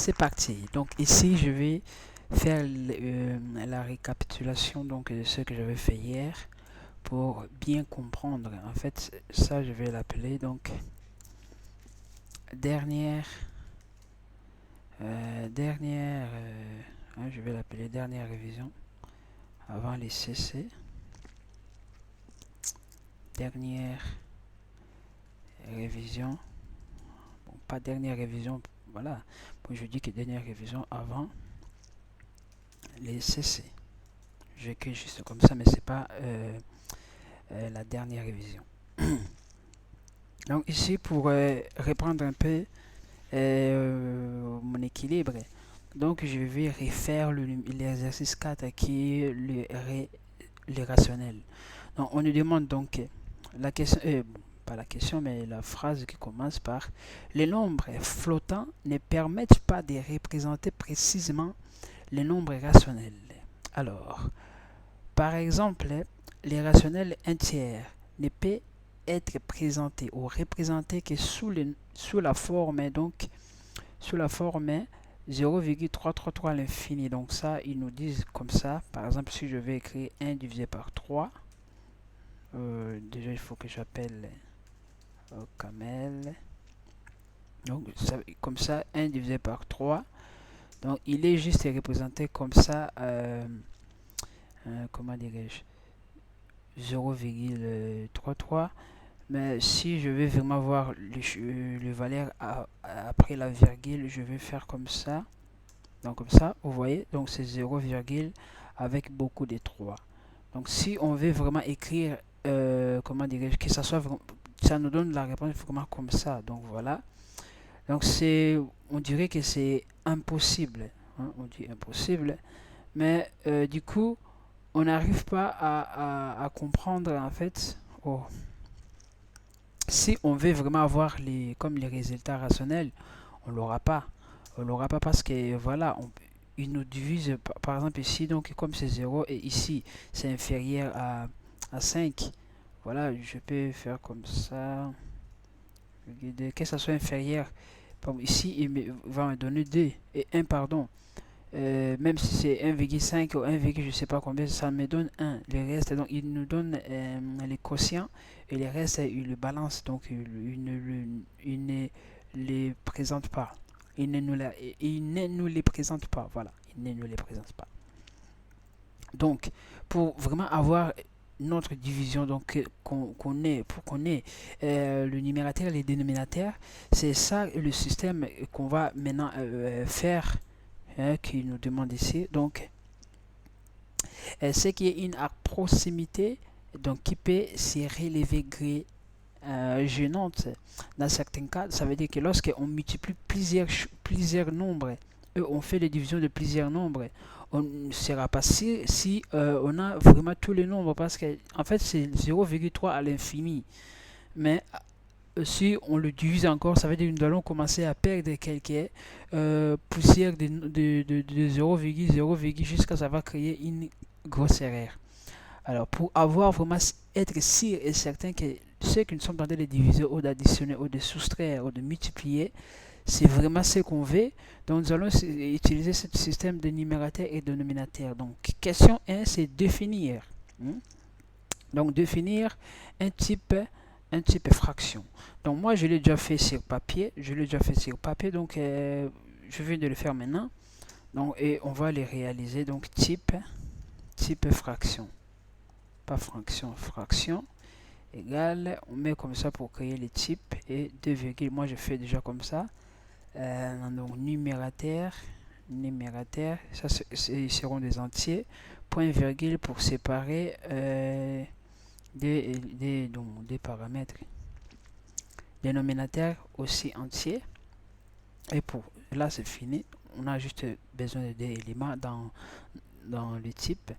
c'est parti. Donc ici, je vais faire la récapitulation donc de ce que j'avais fait hier pour bien comprendre. En fait, ça, je vais l'appeler donc dernière, je vais l'appeler dernière révision avant les CC. Dernière révision, bon, pas dernière révision, voilà. Bon, je dis que dernière révision avant les CC. J'écris juste comme ça, mais c'est pas la dernière révision. Donc ici, pour reprendre un peu mon équilibre, donc je vais refaire l'exercice 4 qui est le rationnel. Donc on nous demande donc la question, pas la question, mais la phrase qui commence par les nombres flottants ne permettent pas de représenter précisément les nombres rationnels. Alors, par exemple, les rationnels entiers ne peuvent être présentés ou représentés que sous la forme donc sous la forme 0,333 à l'infini. Donc ça, ils nous disent comme ça. Par exemple, si je vais écrire 1 divisé par 3, déjà il faut que j'appelle Kamel. Donc ça, comme ça, 1 divisé par 3. Donc il est juste représenté comme ça, comment dirais-je, 0,33. Mais si je veux vraiment voir le valeur après la virgule, je vais faire comme ça. Donc comme ça, vous voyez, donc c'est 0, avec beaucoup de 3. Donc si on veut vraiment écrire, comment dirais-je, que ça soit vraiment, ça nous donne la réponse vraiment comme ça. Donc voilà. Donc c'est, on dirait que c'est impossible. Hein, on dit impossible. Mais du coup, on n'arrive pas à comprendre en fait. Oh, si on veut vraiment avoir comme les résultats rationnels, on l'aura pas. On l'aura pas parce que voilà, il nous divise par exemple ici, donc comme c'est 0 et ici c'est inférieur à 5. Voilà, je peux faire comme ça. Que ça soit inférieur. Ici, il va me donner 2 et 1, pardon. Même si c'est 1,5 ou 1, je sais pas combien, ça me donne 1. Le reste, donc il nous donne les quotients et le reste, il le balance, donc il ne les présente pas. Il ne nous les présente pas, voilà, il ne nous les présente pas. Donc, pour vraiment avoir notre division donc qu'on ait pour qu'on ait le numérateur et les dénominateurs, c'est ça le système qu'on va maintenant faire, qui nous demande ici. Donc c'est qu'il y ait une proximité donc qui peut se relever gênante. Dans certains cas, ça veut dire que lorsqu'on multiplie plusieurs nombres, on fait les divisions de plusieurs nombres, on ne sera pas si on a vraiment tous les nombres, parce que en fait c'est 0,3 à l'infini. Mais si on le divise encore, ça veut dire que nous allons commencer à perdre quelques poussières de 0,0, jusqu'à ça va créer une grosse erreur. Alors, pour avoir vraiment être sûr et certain que ce que nous sommes en train de diviser ou d'additionner ou de soustraire ou de multiplier, c'est vraiment ce qu'on veut. Donc, nous allons utiliser ce système de numérateur et de dénominateur. Donc, question 1, c'est définir. Donc, définir un type fraction. Donc, moi, je l'ai déjà fait sur papier. Donc, je viens de le faire maintenant. Donc, et on va les réaliser. Donc, type fraction. Pas fraction, fraction égale, on met comme ça pour créer les types et 2 virgules, moi je fais déjà comme ça. Donc numérateur, ça seront des entiers, point virgule pour séparer des paramètres. Dénominateur aussi entier, et pour là c'est fini, on a juste besoin de deux éléments dans le type.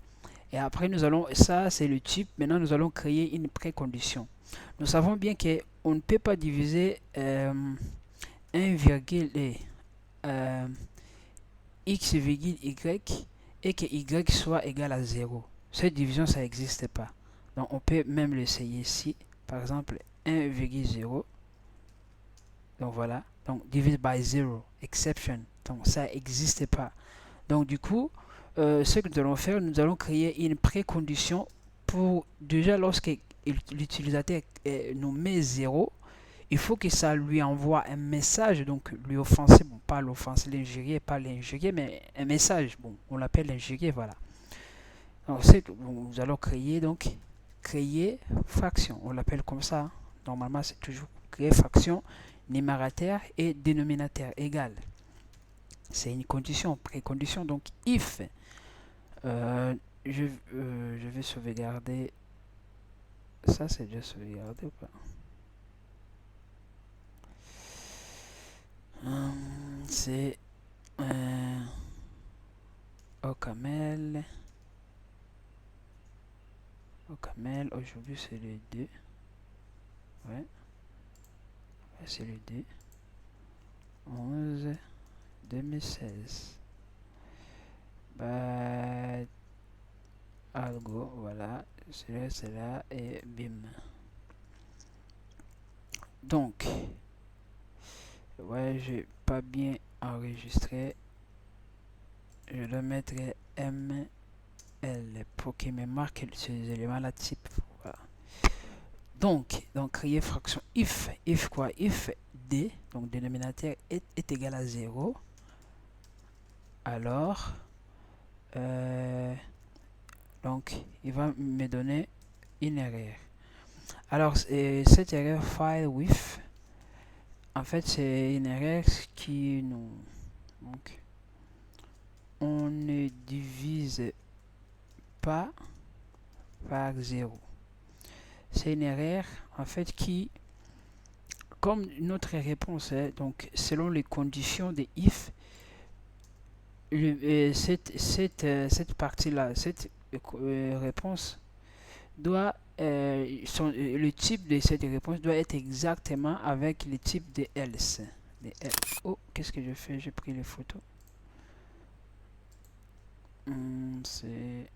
Et après, nous allons, ça c'est le type, maintenant nous allons créer une précondition. Nous savons bien qu'on ne peut pas diviser 1, et x, y, et que y soit égal à 0. Cette division, ça n'existe pas. Donc on peut même l'essayer ici. Par exemple, 1,0. Donc voilà, Donc, divide by 0, exception. Donc, ça n'existe pas. Donc, du coup, ce que nous allons faire, nous allons créer une précondition pour, déjà, lorsque l'utilisateur nous met 0, il faut que ça lui envoie un message, donc lui offenser, bon, pas l'offenser, l'injurier, pas l'injurier, mais un message, bon, on l'appelle l'injurier, voilà. Donc, nous allons créer, donc, créer fraction, on l'appelle comme ça, hein. Normalement, c'est toujours créer fraction, numérateur et dénominateur égal. C'est une condition, précondition, donc if, je vais sauvegarder, ça c'est déjà sauvegardé ou pas? C'est Ocaml. Ocaml, aujourd'hui c'est le 2. Ouais, c'est le 2. 11 2016. Bah, algo, voilà, c'est là et bim. Donc, ouais, j'ai pas bien enregistré. Je le mettrai ML pour qu'il me marque ces éléments-là type. Voilà. Donc, créer fraction if quoi? If d, donc dénominateur est égal à 0, alors donc il va me donner une erreur. Alors cette erreur file with, en fait c'est une erreur qui nous, donc on ne divise pas par 0. C'est une erreur en fait qui, comme notre réponse est donc selon les conditions de if, cette partie-là, cette réponse doit, le type de cette réponse doit être exactement avec le type de else. Oh, qu'est-ce que je fais? J'ai pris les photos. C'est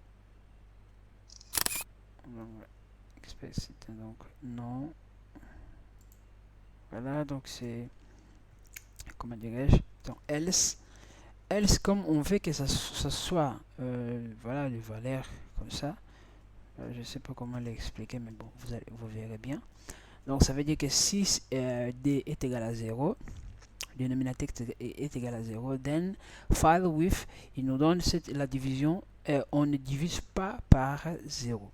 donc non. Voilà, donc c'est, comment dirais-je, donc else comme on veut que ça soit voilà, les valeurs comme ça. Je sais pas comment l'expliquer, mais bon, vous verrez bien. Donc ça veut dire que si d est égal à 0, dénominateur est égal à 0, then file with, il nous donne la division, on ne divise pas par 0.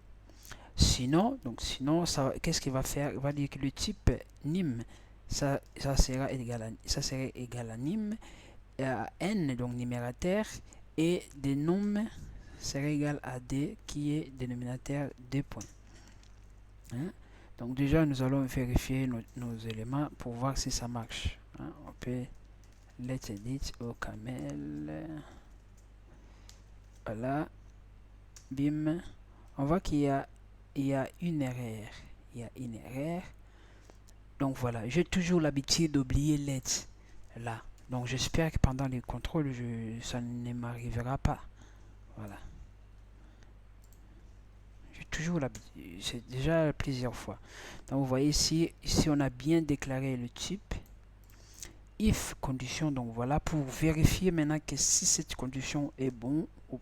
Sinon, qu'est-ce qu'il va faire? Il va dire que le type nim, ça sera égal à nim, à n, donc numérateur, et dénom serait égal à d, qui est dénominateur 2 points. Hein? Donc déjà, nous allons vérifier nos éléments pour voir si ça marche. Hein? On peut let's edit Ocaml. Voilà. Bim. On voit qu'il y a une erreur. Il y a une erreur. Donc voilà, j'ai toujours l'habitude d'oublier let's là. Donc j'espère que pendant les contrôles, ça ne m'arrivera pas. Voilà. J'ai toujours l'habitude. C'est déjà plusieurs fois. Donc vous voyez ici on a bien déclaré le type. If condition, donc voilà, pour vérifier maintenant que si cette condition est bonne ou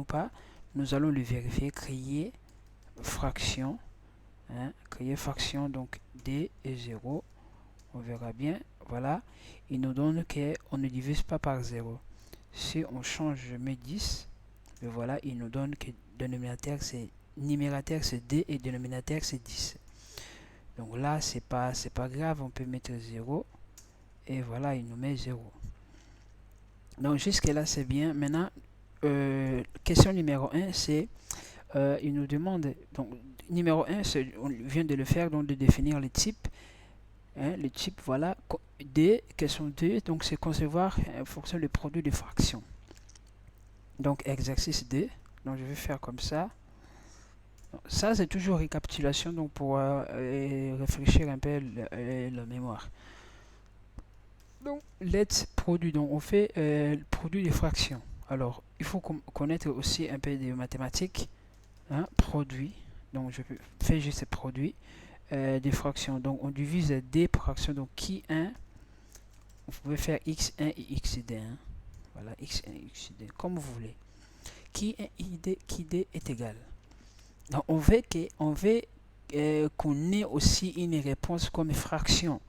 pas, nous allons le vérifier, créer fraction. Hein, créer fraction, donc d est 0. On verra bien. Voilà, il nous donne qu'on ne divise pas par 0. Si on change, je mets 10, et voilà, il nous donne que dénominateur c'est numérateur c'est d et dénominateur c'est 10. Donc là, c'est pas grave, on peut mettre 0, et voilà, il nous met 0. Donc jusque là, c'est bien. Maintenant, question numéro 1, c'est, il nous demande, donc numéro 1, on vient de le faire, donc de définir le type. Hein, le type, voilà, D, question 2, donc c'est concevoir en fonction du produit de fraction. Donc exercice 2, donc je vais faire comme ça. Donc, ça c'est toujours récapitulation, donc pour réfléchir un peu la mémoire. Donc let's produit, donc on fait le produit de fraction. Alors il faut connaître aussi un peu de mathématiques. Hein, produit, donc je fais juste produit des fractions. Donc on divise des fractions, donc qui 1 vous pouvez faire x1 et xd. Hein. Voilà, x1 et xd, comme vous voulez. Qui d est égal. Donc, on veut qu'on ait aussi une réponse comme fraction.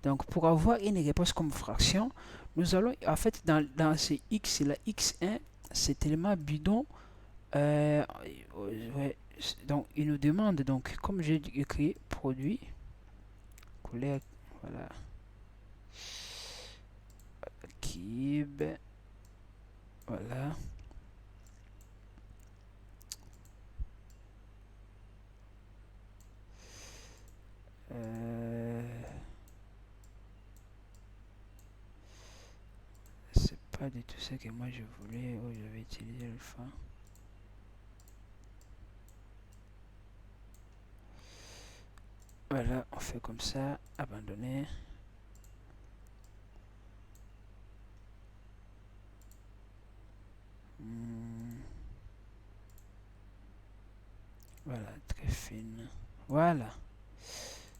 Donc, pour avoir une réponse comme fraction, nous allons, en fait, dans ce x, la x1, c'est tellement bidon. Ouais, donc, il nous demande, donc, comme j'ai écrit, produit, collecte, voilà, cube, voilà. C'est pas du tout ce que moi je voulais. Oh, je vais utiliser le fin. Voilà, on fait comme ça, abandonner. Voilà, très fine. Voilà,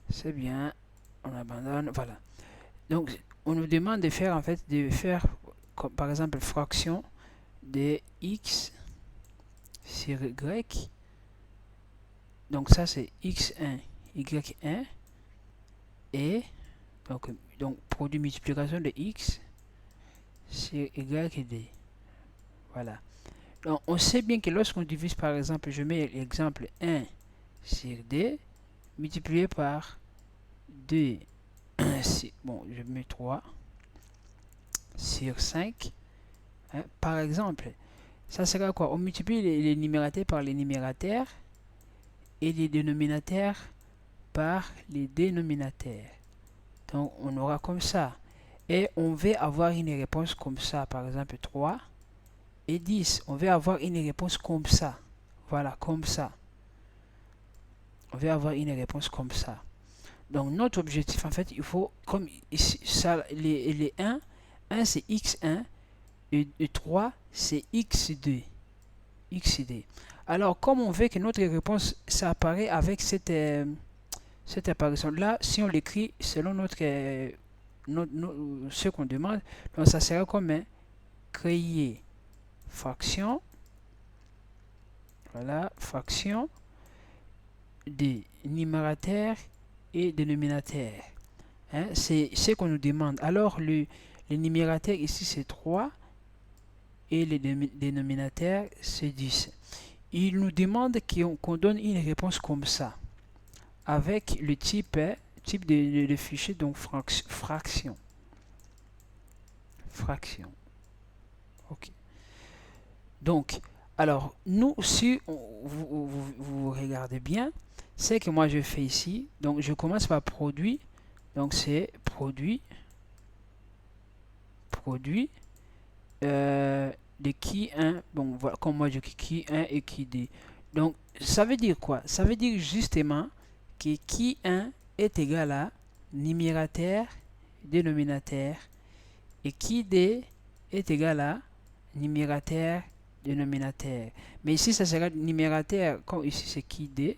c'est bien. On abandonne. Voilà. Donc, on nous demande de faire, en fait, comme, par exemple, fraction de x sur y. Donc, ça, c'est x1, y1. Et, donc produit multiplication de x sur y/d. Voilà. Donc, on sait bien que lorsqu'on divise, par exemple, je mets l'exemple 1 sur d, multiplié par 2, bon, je mets 3 sur 5. Hein, par exemple, ça sera quoi? On multiplie les numérateurs par les numérateurs et les dénominateurs par les dénominateurs. Donc, on aura comme ça. Et on veut avoir une réponse comme ça, par exemple 3 et 10. On veut avoir une réponse comme ça. Voilà, comme ça. On veut avoir une réponse comme ça. Donc, notre objectif, en fait, il faut, comme ici, ça, les 1 c'est x1 et 3 c'est x2. xd. Alors, comme on veut que notre réponse, ça apparaît avec cette apparition-là, si on l'écrit selon ce qu'on demande, donc ça sera comme un créer fraction, voilà, fraction des numérateurs et dénominateurs. Hein, c'est ce qu'on nous demande. Alors, le numérateur ici, c'est 3 et le dénominateur, c'est 10. Il nous demande qu'on donne une réponse comme ça, avec le type de fichier, donc fraction. Fraction. Ok. Donc, alors, nous, si vous regardez bien, ce que moi je fais ici, donc je commence par produit, donc c'est produit de qui 1, bon, voilà, comme moi je qui 1 et qui 2. Donc, ça veut dire quoi? Ça veut dire justement que qui 1 est égal à numérateur, dénominateur, et qui 2 est égal à numérateur, dénominateur. Mais ici, ça sera numérateur, comme ici c'est qui 2,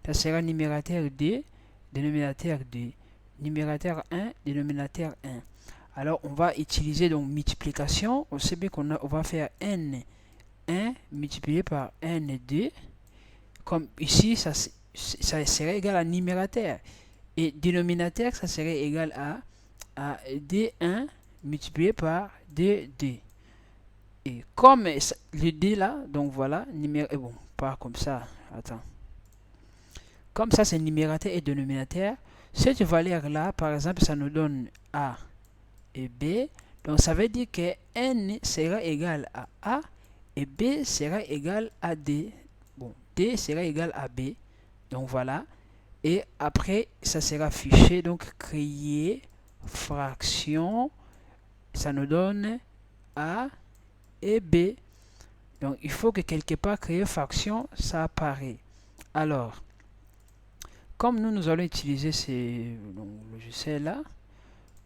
ça sera numérateur 2, dénominateur 2, numérateur 1, dénominateur 1. Alors, on va utiliser donc multiplication. On sait bien qu'on va faire n1 multiplié par n2. Comme ici, ça serait égal à numérateur. Et dénominateur, ça serait égal à d1 multiplié par d2. Et comme le d là, donc voilà, bon, pas comme ça, attends. Comme ça, c'est numérateur et dénominateur. Cette valeur-là, par exemple, ça nous donne a et b. Donc, ça veut dire que n sera égal à a et b sera égal à d. Bon, d sera égal à b. Donc, voilà. Et après, ça sera affiché. Donc, créer fraction. Ça nous donne a et b. Donc, il faut que quelque part, créer fraction, ça apparaît. Alors, comme nous allons utiliser ces logiciels-là,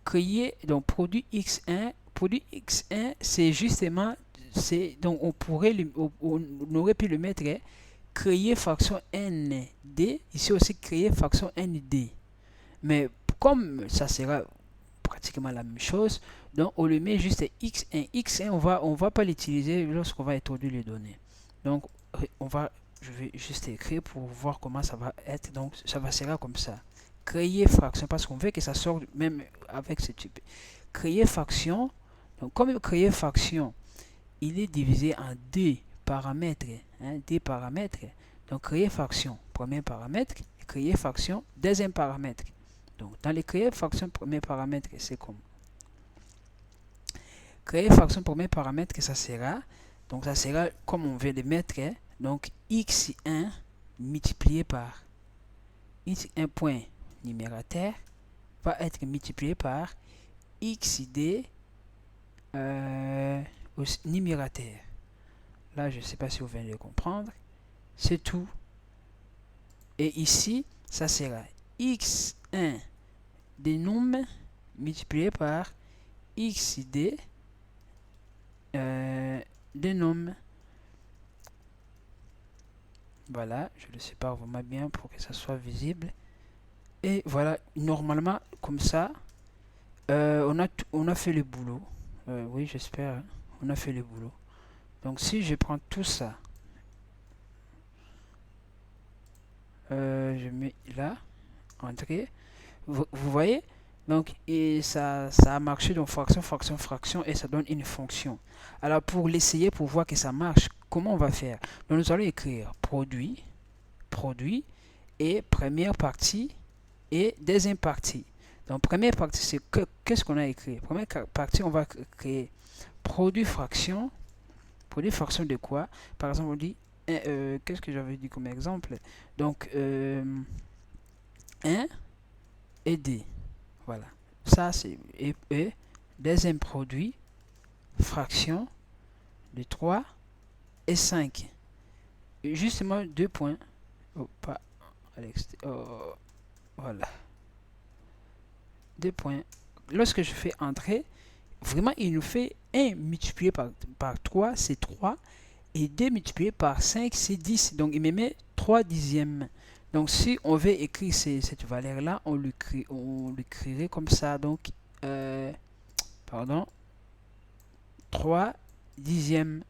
créer donc produit x1. Produit x1, c'est justement, donc on aurait pu le mettre créer fraction nd. Ici aussi créer fraction nd. Mais comme ça sera pratiquement la même chose. Donc on le met juste x1. X1, on va pas l'utiliser lorsqu'on va introduire les données. Donc je vais juste écrire pour voir comment ça va être. Donc ça va sera comme ça. Créer fraction, parce qu'on veut que ça sorte même avec ce type. Créer fraction. Donc comme créer fraction, il est divisé en deux paramètres. Deux paramètres. Donc créer fraction, premier paramètre. Créer fraction, deuxième paramètre. Donc dans les créer fraction, premier paramètre, c'est comme créer fraction, premier paramètre, ça sera, donc ça sera comme on veut le mettre, donc x1 multiplié par x1 point numérateur va être multiplié par xd au numérateur. Là, je ne sais pas si vous venez de comprendre. C'est tout. Et ici, ça sera x1 dénomme multiplié par xd dénomme. Voilà, je le sépare vraiment bien pour que ça soit visible. Et voilà, normalement, comme ça, on a fait le boulot. Oui, j'espère. Hein. On a fait le boulot. Donc, si je prends tout ça, je mets là, entrée. Vous voyez? Donc, et ça a marché, donc fraction, fraction, fraction, et ça donne une fonction. Alors, pour l'essayer, pour voir que ça marche, comment on va faire? Donc, nous allons écrire produit, produit, et première partie, et deuxième partie. Donc, première partie, c'est qu'est-ce qu'on a écrit? Première partie, on va créer produit fraction. Produit fraction de quoi? Par exemple, on dit, qu'est-ce que j'avais dit comme exemple? Donc, 1 et 2. Voilà. Ça, c'est et deuxième produit, fraction de 3 et 5. Et justement, 2 points. Oh, pas à l'extérieur. Oh, voilà. 2 points. Lorsque je fais entrer, vraiment, il nous fait 1 multiplié par 3, c'est 3. Et 2 multiplié par 5, c'est 10. Donc, il me met 3 dixièmes. Donc, si on veut écrire cette valeur-là, on l'écrirait comme ça. Donc, pardon, 3 dixièmes.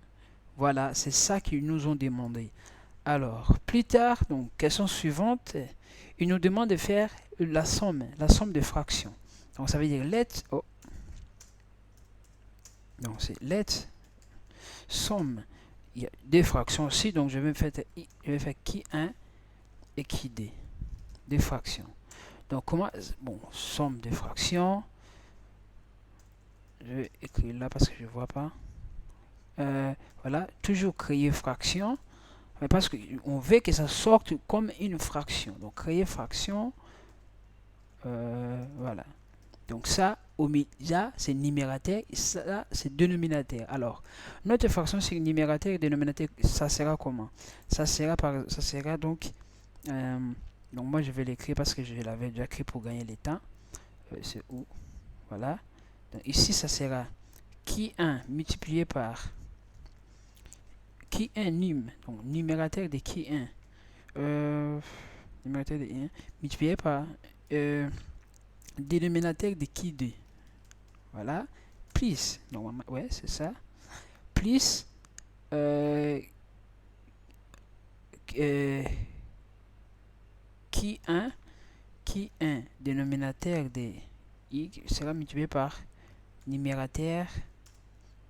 Voilà, c'est ça qu'ils nous ont demandé. Alors, plus tard, donc, question suivante, ils nous demandent de faire la somme de fractions. Donc, ça veut dire let, oh. Donc, c'est let, somme. Il y a deux fractions aussi, donc je vais faire qui 1 et qui 2. Des fractions. Donc, comment, bon, somme de fractions. Je vais écrire là parce que je ne vois pas. Voilà, toujours créer fraction. Mais parce qu'on veut que ça sorte comme une fraction. Donc, créer fraction. Voilà. Donc, ça, c'est numérateur. Et ça, c'est dénominateur. Alors, notre fraction, c'est numérateur et dénominateur. Ça sera comment? Ça sera donc... donc, moi, je vais l'écrire parce que je l'avais déjà écrit pour gagner le temps. C'est où? Voilà. Donc, ici, ça sera qui 1 multiplié par qui 1 num, donc numérateur de qui 1, numérateur de 1 multiplié par dénominateur de qui 2. Voilà. Plus, normalement, ouais, c'est ça. Plus qui 1 dénominateur de i sera multiplié par numérateur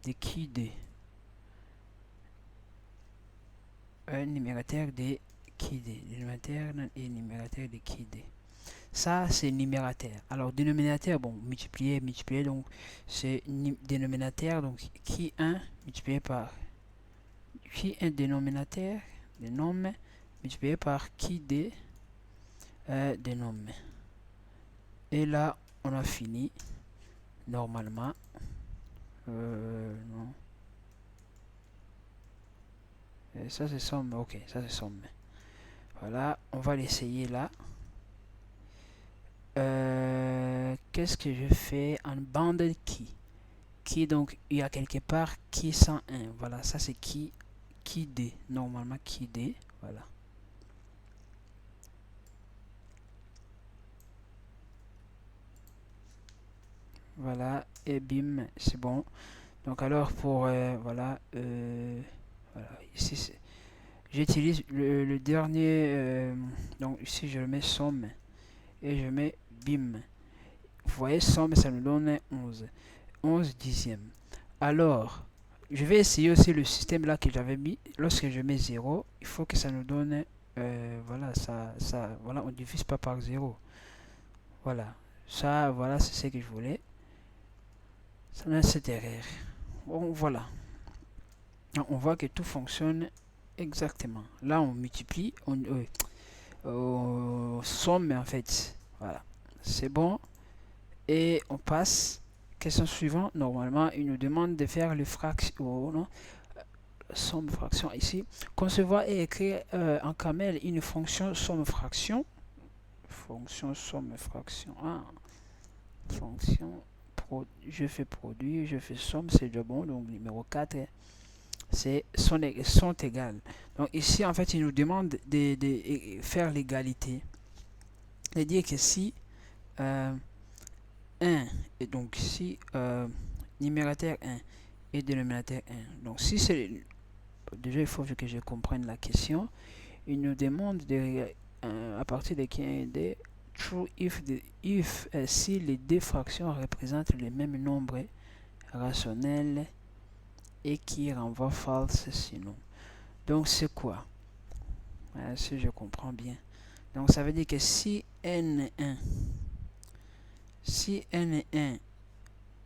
de qui 2. Numérateur de qui 2. Dénominateur et numérateur de qui 2. Ça, c'est numérateur. Alors, dénominateur, bon, multiplier, donc c'est dénominateur, donc qui 1 multiplié par qui 1 dénominateur, dénomme, multiplié par qui 2 dénomme. Et là, on a fini, normalement. Non. Et ça, c'est somme, ok, ça, c'est somme. Voilà, on va l'essayer là. Qu'est-ce que je fais en bande qui donc il y a quelque part qui 101. Voilà, ça c'est qui D, normalement qui D, voilà. Voilà, et bim, c'est bon. Donc alors pour, voilà, ici j'utilise le dernier, donc ici je mets somme et je mets bim. Vous voyez, somme, ça nous donne 11 dixièmes. Alors, je vais essayer aussi le système là que j'avais mis. Lorsque je mets 0, il faut que ça nous donne, voilà, voilà, on ne divise pas par 0. Voilà, ça, voilà, c'est ce que je voulais. Ça donne cette erreur. Bon, voilà. On voit que tout fonctionne exactement. Là, on multiplie, on somme en fait. Voilà, c'est bon. Et on passe. Question suivante. Normalement, il nous demande de faire le fraction. Oh, non, somme fraction ici. Concevoir et écrire en camel une fonction somme fraction. Fonction somme fraction. Ah, fonction. Je fais produit, je fais somme, c'est déjà bon. Donc numéro 4, c'est sont égales. Donc ici, en fait, il nous demande de faire l'égalité. C'est-à-dire que si 1, et donc si numérateur 1 et dénominateur 1, donc si c'est, déjà il faut que je comprenne la question. Il nous demande de, à partir de qui est true if si les deux fractions représentent le même nombre rationnel et qui renvoie false sinon. Donc c'est quoi? Si je comprends bien. Donc ça veut dire que si n1, si n1,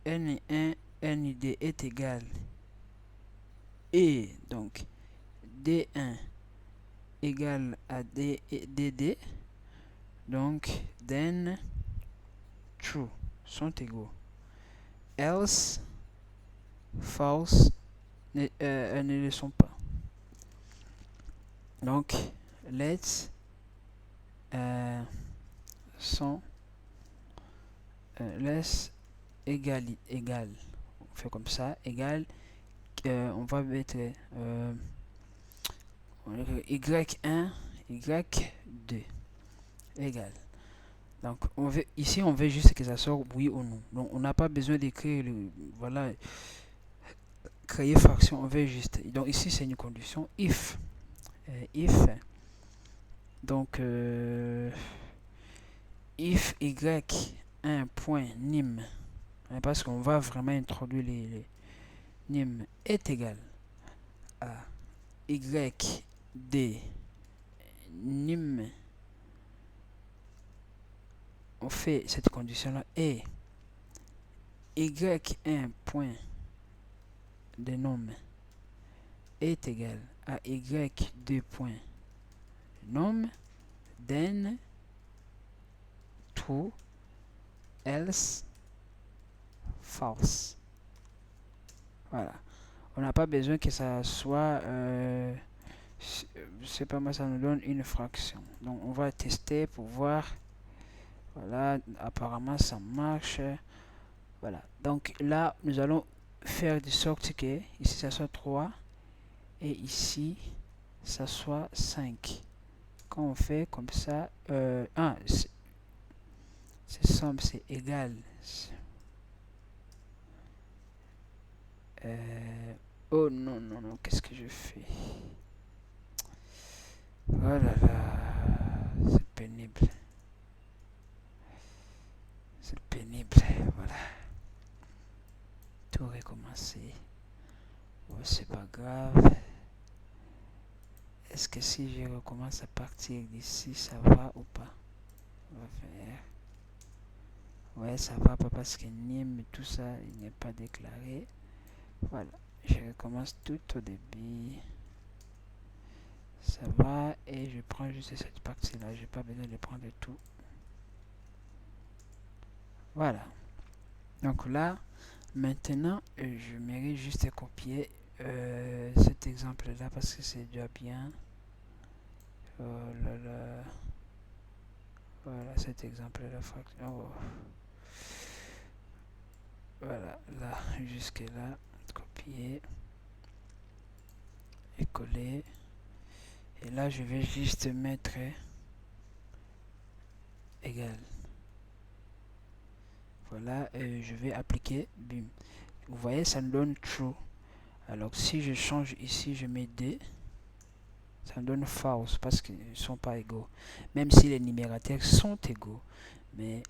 n1, nd est égal et donc d1 égale à dd, donc then true sont égaux. Else false ne le sont pas. Donc let's sont let's égal, on fait comme ça, égal, on va mettre y1, y2 égal. Donc on veut, ici on veut juste que ça sorte oui ou non. Donc on n'a pas besoin d'écrire le, voilà, créer fraction, on veut juste. Donc ici c'est une condition if, if donc if y1 point nim, parce qu'on va vraiment introduire les nim est égal à yd nim, on fait cette condition là et y1 point de nom est égal à y2 point nom, then true, else false. Voilà, on n'a pas besoin que ça soit je sais pas moi, ça nous donne une fraction. Donc on va tester pour voir. Voilà, apparemment ça marche. Voilà, donc là nous allons faire de sorte que ici ça soit 3 et ici ça soit 5. Quand on fait comme ça, c'est somme, c'est égal. Oh non, non, non, qu'est-ce que je fais? Oh là là, c'est pénible. C'est pénible, voilà. Tout recommencer. Oh, c'est pas grave. Est-ce que si je recommence à partir d'ici, ça va ou pas? On va faire. Ouais, ça va pas parce que Nîmes, tout ça, il n'est pas déclaré. Voilà, je recommence tout au début. Ça va et je prends juste cette partie là, j'ai pas besoin de prendre tout. Voilà. Donc là, maintenant, je mérite juste copier cet exemple là parce que c'est déjà bien. Oh là là. Voilà cet exemple là. Oh. Voilà, là, jusque là, copier et coller. Et là, je vais juste mettre égal. Voilà, je vais appliquer, bim. Vous voyez, ça nous donne true. Alors si je change ici, je mets D, ça me donne false parce qu'ils ne sont pas égaux. Même si les numérateurs sont égaux, mais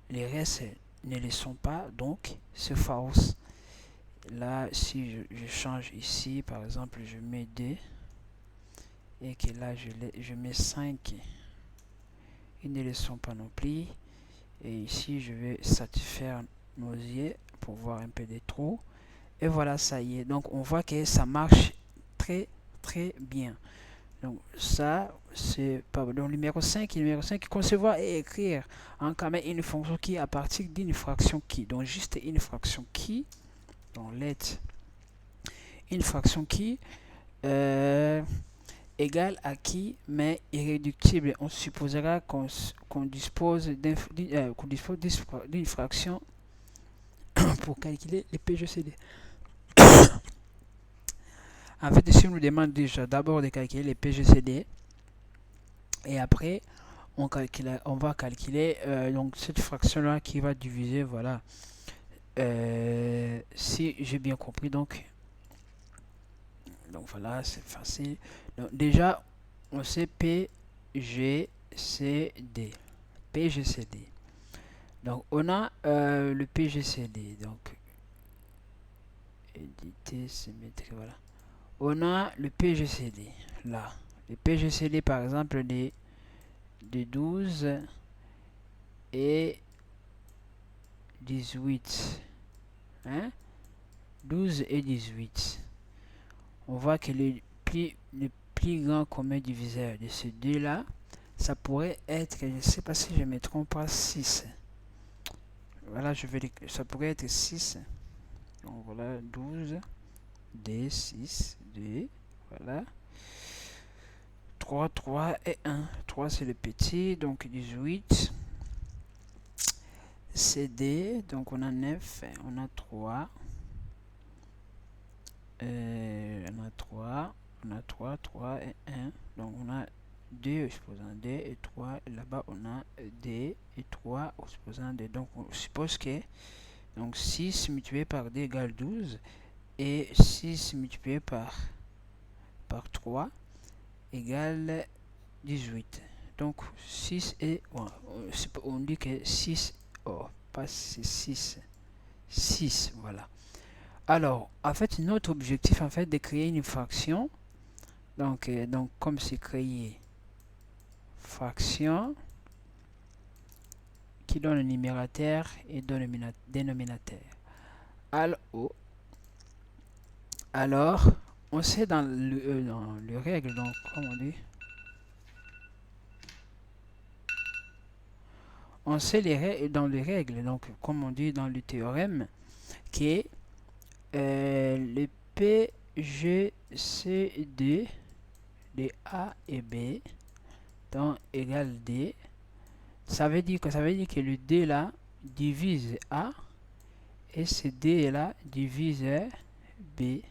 les restes ne le sont pas, donc c'est false. Là, si je change ici, par exemple, je mets D, et que là, je mets 5, ils ne le sont pas non plus. Et ici, je vais satisfaire nos yeux pour voir un peu des trous. Et voilà, ça y est. Donc, on voit que ça marche très, très bien. Donc, ça, c'est pardon, numéro 5. Numéro 5, concevoir et écrire en Camel une fonction qui à partir d'une fraction qui. Donc, juste une fraction qui. Donc, let une fraction qui égale à qui, mais irréductible. On supposera qu'on dispose d'une fraction pour calculer les PGCD. En fait, ici, on nous demande déjà d'abord de calculer les PGCD et après, on va calculer donc cette fraction-là qui va diviser, voilà, si j'ai bien compris, donc voilà, c'est facile. Donc, déjà, on sait PGCD. PGCD. Donc, on a le PGCD. Donc, éditer, symétrie, voilà. On a le PGCD, là. Le PGCD, par exemple, de 12 et 18. Hein? 12 et 18. On voit que le plus grand commun diviseur de ces deux-là, ça pourrait être, je ne sais pas si je me trompe pas, 6. Voilà, ça pourrait être 6. Donc voilà, 12, D, 6, D, voilà. 3, 3 et 1. 3 c'est le petit, donc 18. C'est D, donc on a 9, on a 3. On a 3, on a 3, 3 et 1. Donc on a 2 supposant D et 3. Et là-bas on a D et 3 supposant D. Donc on suppose que donc 6 multiplié par D égale 12. Et 6 multiplié par 3 égale 18. Donc 6 et... on dit que 6... Oh, pas 6. 6, voilà. Alors, en fait, notre objectif, en fait, de créer une fraction. Donc comme c'est créer fraction qui donne le numérateur et donne le dénominateur. Alors, on sait dans le règle, donc, comme on dit, on sait dans les règles, donc, comme on dit dans le théorème, que le PGCD de A et B donc égale D. Ça veut dire que le D là divise A et ce D là divise B.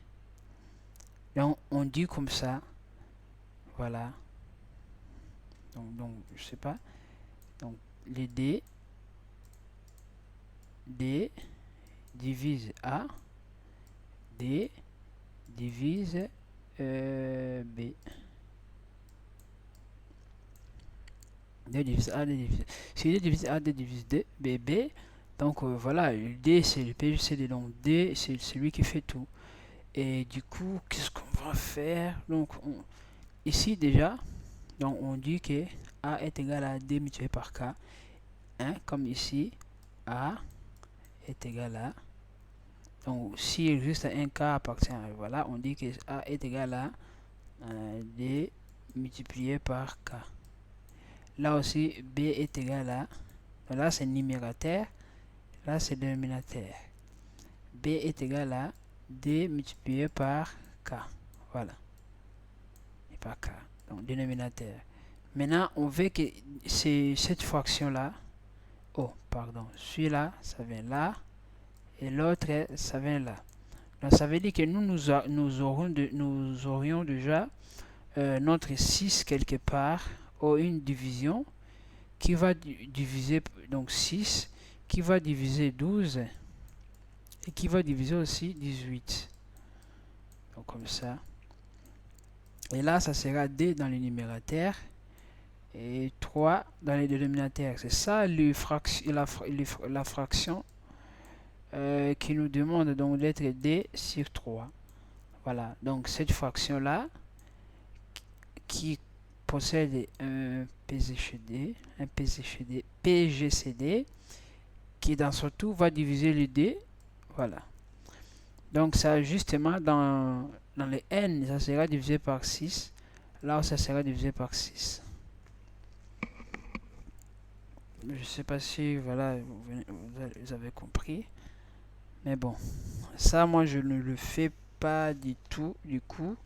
Donc on dit comme ça. Voilà. Donc je sais pas. Donc les D divise A, D divise B. D divise A, D divise. Si D divise A, D divise D, B, B. Donc voilà, D c'est le PGCD. Donc D c'est celui qui fait tout. Et du coup, qu'est-ce qu'on va faire? Donc ici déjà, donc on dit que A est égal à D multiplié par K. Hein, comme ici, A est égal à... Donc si il existe un K appartient à... Voilà, on dit que A est égal à D multiplié par K. Là aussi, B est égal à... Donc là, c'est numérateur. Là, c'est dénominateur. B est égal à D multiplié par K. Voilà. Et par K. Donc, dénominateur. Maintenant, on veut que cette fraction-là... Oh, pardon. Celui-là, ça vient là. Et l'autre, ça vient là. Donc, ça veut dire que nous aurions déjà notre 6 quelque part, ou une division qui va diviser donc 6, qui va diviser 12 et qui va diviser aussi 18. Donc comme ça. Et là, ça sera D dans le numérateur et 3 dans les dénominateurs. C'est ça la fraction qui nous demande donc d'être D sur 3. Voilà, donc cette fraction-là qui possède un PGCD, PGCD qui dans son tout va diviser le D. Voilà. Donc ça justement dans les n, ça sera divisé par 6. Là, ça sera divisé par 6. Je sais pas si voilà, vous avez compris. Mais bon, ça moi je ne le fais pas du tout. Du coup,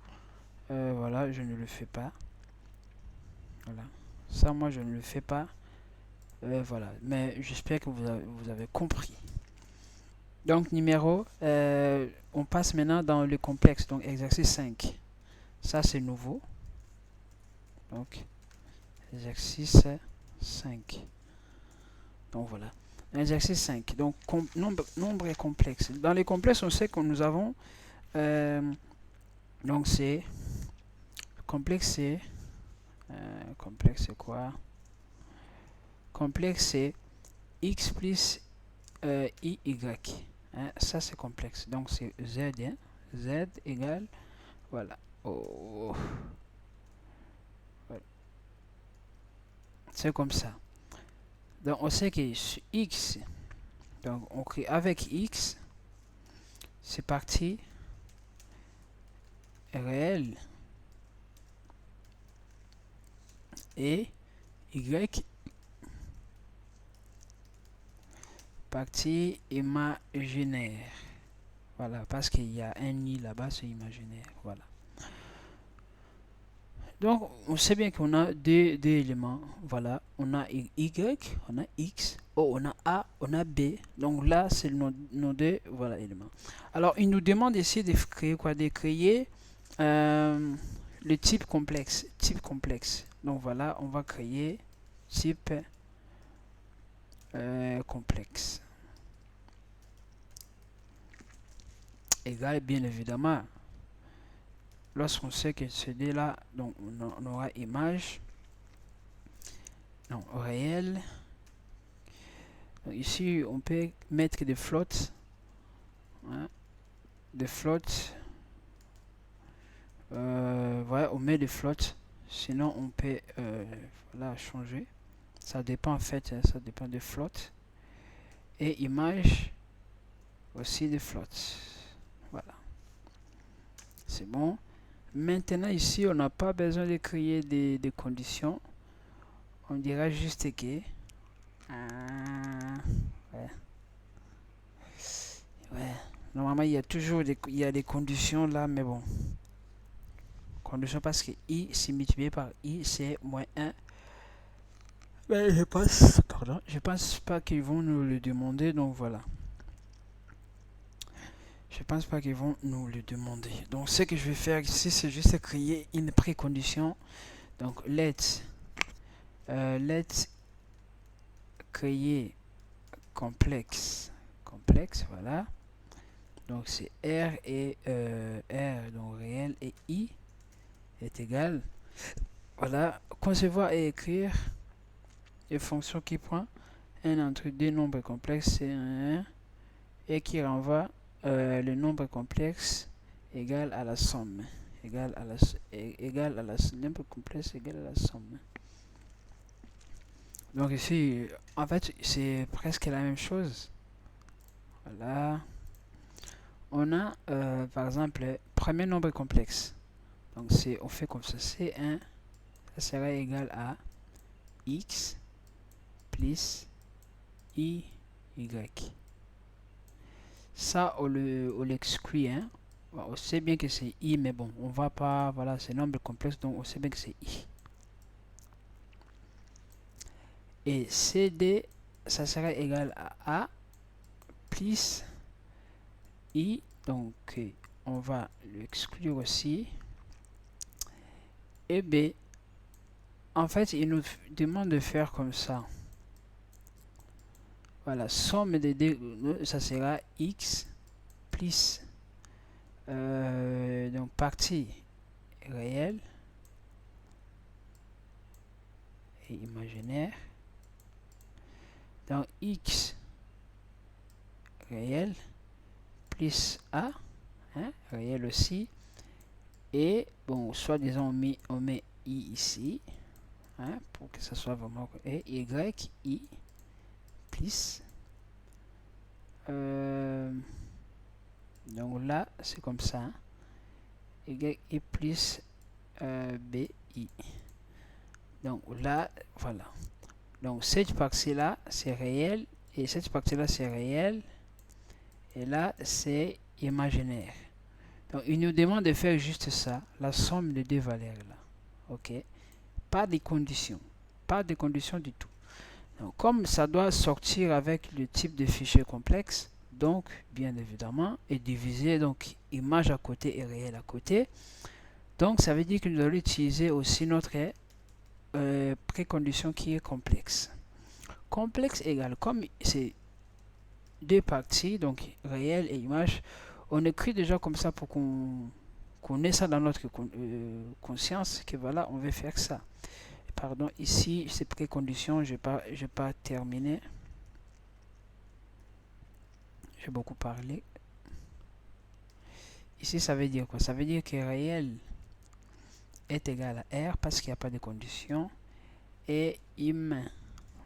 voilà, je ne le fais pas. Voilà. Ça moi je ne le fais pas. Voilà. Mais j'espère que vous avez compris. Donc numéro, on passe maintenant dans le complexe. Donc exercice 5. Ça c'est nouveau. Donc exercice 5. Donc voilà. Exercice 5. Donc nombre est complexe. Dans les complexes, on sait que nous avons donc c'est complexe c'est quoi? Complexe c'est x plus iy. Hein, ça c'est complexe. Donc c'est z. Hein, z égale voilà. Oh. Voilà. C'est comme ça. Donc on sait que sur x, donc on crée avec x, c'est parti réel et y partie imaginaire. Voilà, parce qu'il y a un i là-bas, c'est imaginaire. Voilà. Donc, on sait bien qu'on a deux éléments. Voilà, on a y, on a x, on a a, on a b. Donc là, c'est nos deux voilà, éléments. Alors, il nous demande ici de créer quoi? De créer le type complexe. Type complexe. Donc voilà, on va créer type complexe. Égal, bien évidemment. Lorsqu'on sait que ce dé là, donc on aura image, non, réel. Donc ici, on peut mettre des flottes, hein, des flottes. Voilà, on met des flottes. Sinon, on peut voilà, changer. Ça dépend en fait, hein, ça dépend des flottes. Et image aussi des flottes. Voilà. C'est bon. Maintenant ici, on n'a pas besoin de créer des conditions. On dira juste que ouais. Normalement, il y a toujours des conditions là, mais bon. Condition parce que i, c'est multiplié par i, c'est moins 1. Mais je pense pas qu'ils vont nous le demander, donc voilà. Je pense pas qu'ils vont nous le demander. Donc ce que je vais faire ici, c'est juste créer une précondition. Donc let's créer complexe, voilà. Donc c'est r et r donc réel et i est égal. Voilà, concevoir et écrire une fonction qui prend un entre deux nombres complexes, c'est 1 et qui renvoie le nombre complexe égal à la somme. Égal à la nombre complexe égal à la somme. Donc ici, en fait, c'est presque la même chose. Voilà. On a, par exemple, premier nombre complexe. Donc on fait comme ça. C1, ça sera égal à x plus y. Ça, on l'exclut. Hein. On sait bien que c'est i, mais bon, on va pas. Voilà, c'est nombre complexe, donc on sait bien que c'est i. Et cd, ça sera égal à a plus i. Donc, on va l'exclure aussi. Et b, en fait, il nous demande de faire comme ça. Voilà, somme des deux, ça sera x plus donc partie réelle et imaginaire. Donc x réel plus a, hein, réel aussi. Et bon, soit disant on met i ici, hein, pour que ça soit vraiment, et y i plus donc là c'est comme ça, hein, y i plus bi. Donc là voilà, donc cette partie là c'est réel et cette partie là c'est réel et là c'est imaginaire. Donc il nous demande de faire juste ça, la somme de deux valeurs là. Ok, pas de conditions, pas de conditions du tout. Donc, comme ça doit sortir avec le type de fichier complexe, donc bien évidemment, et diviser donc image à côté et réel à côté. Donc ça veut dire que nous allons utiliser aussi notre précondition qui est complexe. Complexe égale, comme c'est deux parties, donc réel et image, on écrit déjà comme ça pour qu'on ait ça dans notre conscience, que voilà, on veut faire ça. Pardon, ici, c'est préconditions, je n'ai pas terminé. J'ai beaucoup parlé. Ici, ça veut dire quoi? Ça veut dire que réel est égal à R parce qu'il n'y a pas de condition. Et im,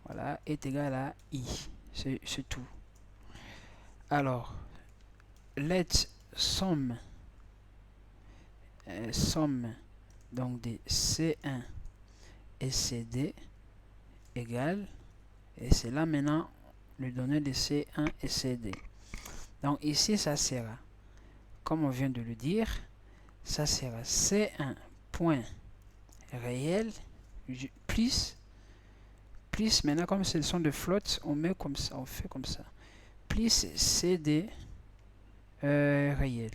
voilà, est égal à I. C'est tout. Alors, let somme, somme donc de C1 et CD égale, et c'est là maintenant le données de C1 et CD. Donc ici, ça sera, comme on vient de le dire, ça sera C1 point réel plus maintenant comme ce sont des flottes, on met comme ça, on fait comme ça, plus CD réel.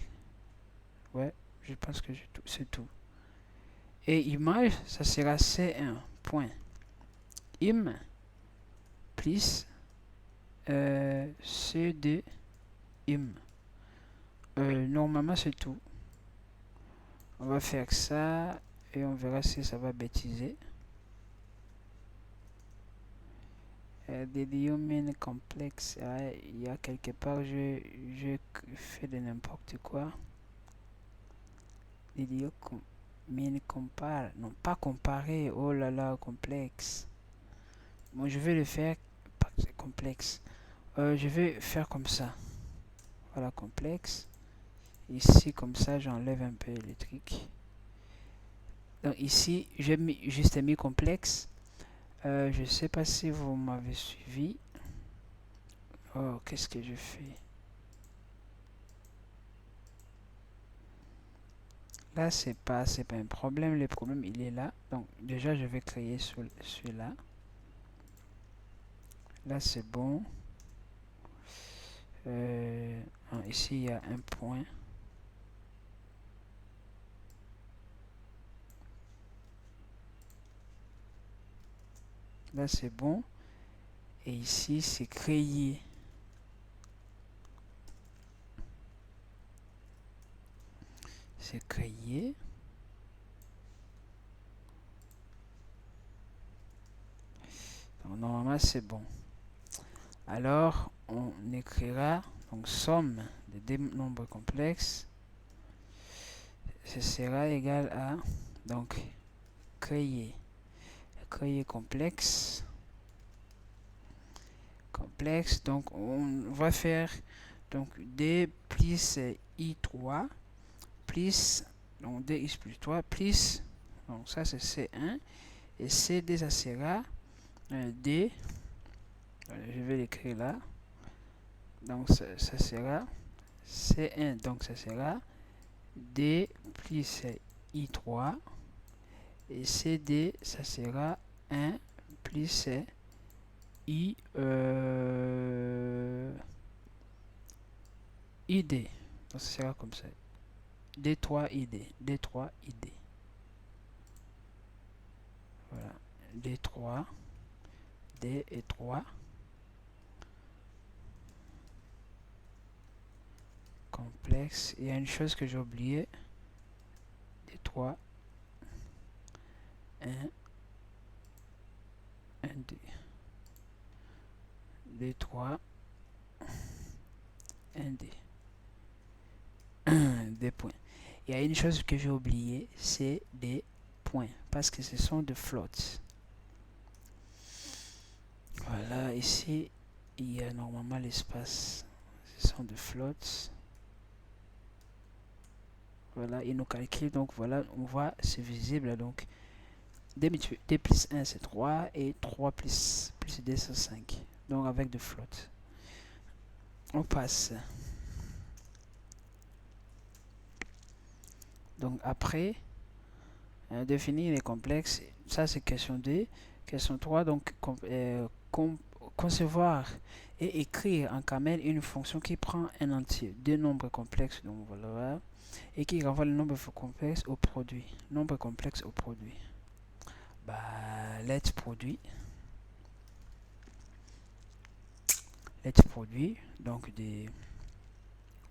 Ouais, je pense que c'est tout. Et image, ça sera C1 point im plus CD im. Normalement c'est tout. On va faire ça et on verra si ça va bêtiser. Did you mean complexe? Il y a quelque part, je fais de n'importe quoi. Did you mean compare? Non, pas comparer. Oh là là, complexe. Bon, je vais le faire complexe. Je vais faire comme ça. Voilà, complexe. Ici, comme ça, j'enlève un peu les trucs. Donc ici, j'ai juste mis complexe. Je sais pas si vous m'avez suivi. Oh, qu'est-ce que je fais? Là, c'est pas un problème. Le problème, il est là. Donc, déjà, je vais créer celui-là. Là, c'est bon. Ici, il y a un point. Là, c'est bon. Et ici, c'est créer. C'est créer. Donc, normalement, c'est bon. Alors, on écrira donc somme de deux nombres complexes. Ce sera égal à donc créer complexe. Donc on va faire donc D plus I3 plus donc DX plus 3 plus donc ça c'est C1 et CD ça sera D, je vais l'écrire là, donc ça sera C1, donc ça sera D plus I3 et CD ça sera 1 plus ID. Donc ça sera comme ça. D3 ID. D3 ID. Voilà. D3. D et 3. complexe. Il y a une chose que j'ai oublié. Des 3, 1, 1, 2, des 3, 1, 2, des points. Il y a une chose que j'ai oublié, c'est des points, parce que ce sont des floats. Voilà, ici, il y a normalement l'espace. Ce sont des floats. Voilà, il nous calcule, donc voilà, on voit, c'est visible, donc 2 plus 1 c'est 3 et 3 plus 2 c'est 5. Donc avec de flottes. On passe. Donc après, définir les complexes, ça c'est question 2. Question 3, donc concevoir et écrire en camel une fonction qui prend un entier, deux nombres complexes, donc voilà, et qui renvoie le nombre complexe au produit. Nombre complexe au produit. Bah, let's produit. Let's produit, donc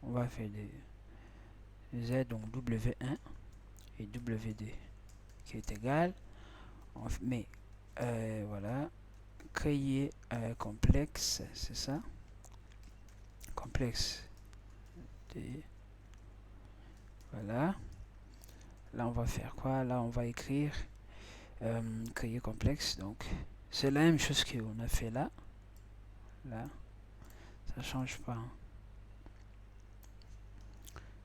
on va faire des Z, donc W1 et W2 qui est égal. On met, voilà, créer complexe, c'est ça, complexe de, voilà. Là on va faire quoi? Là on va écrire créer complexe, donc c'est la même chose qu'on a fait là, ça change pas, hein.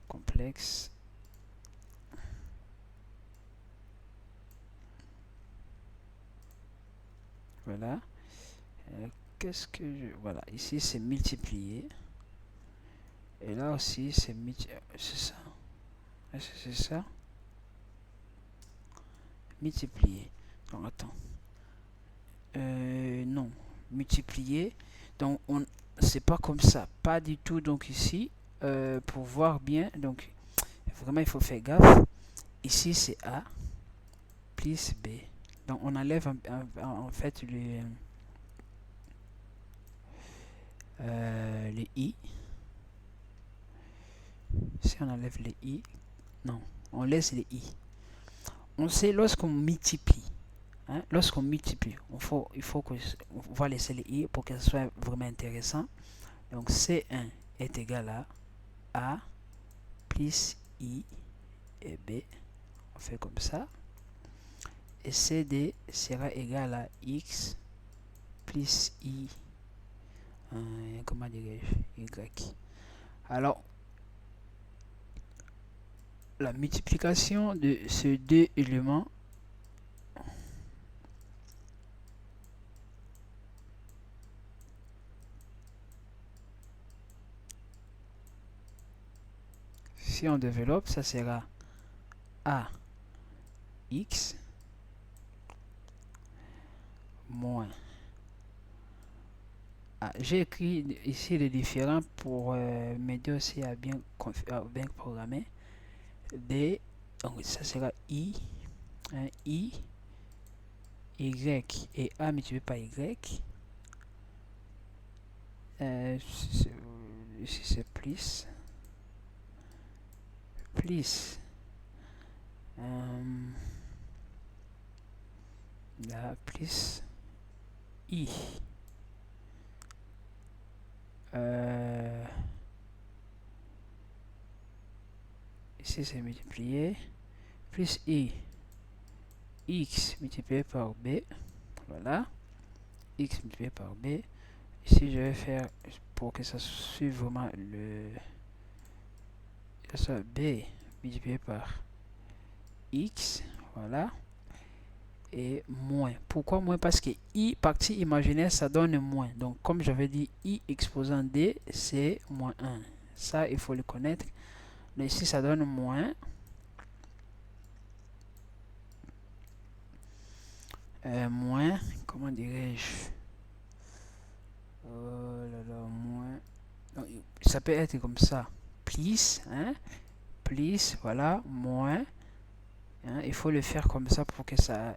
Complexe, voilà. Qu'est-ce que je... Voilà, ici c'est multiplier. Et là aussi c'est ça. Est-ce que c'est ça? Multiplier. Donc attends. Non. Multiplier. Donc c'est pas comme ça. Pas du tout. Donc ici, pour voir bien, donc vraiment il faut faire gaffe. Ici c'est A plus B. Donc on enlève en fait les I. Si on enlève les I, non, on laisse les I. On sait lorsqu'on multiplie, hein, lorsqu'on multiplie, il faut qu'on va laisser les I pour que ce soit vraiment intéressant. Donc C1 est égal à A plus I et B. On fait comme ça. Et CD sera égal à X plus I. Comment dirais-je? Y. Alors, la multiplication de ces deux éléments si on développe, ça sera AX moins A. J'ai écrit ici les différents pour m'aider aussi à bien programmer. D, donc ça sera I, hein, I, Y et A multiplié par Y. Ici c'est plus. Là, plus I. Ici c'est multiplié. Plus I. X multiplié par B. Voilà. X multiplié par B. Ici je vais faire pour que ça suive vraiment ça B multiplié par X. Voilà. Et moins. Pourquoi moins? Parce que I partie imaginaire ça donne moins. Donc comme j'avais dit, I exposant D c'est moins 1. Ça il faut le connaître. Mais ici ça donne moins. Moins, comment dirais-je? Oh là là, moins. Donc, ça peut être comme ça. Plus, hein? Plus, voilà, moins. Hein? Il faut le faire comme ça pour que ça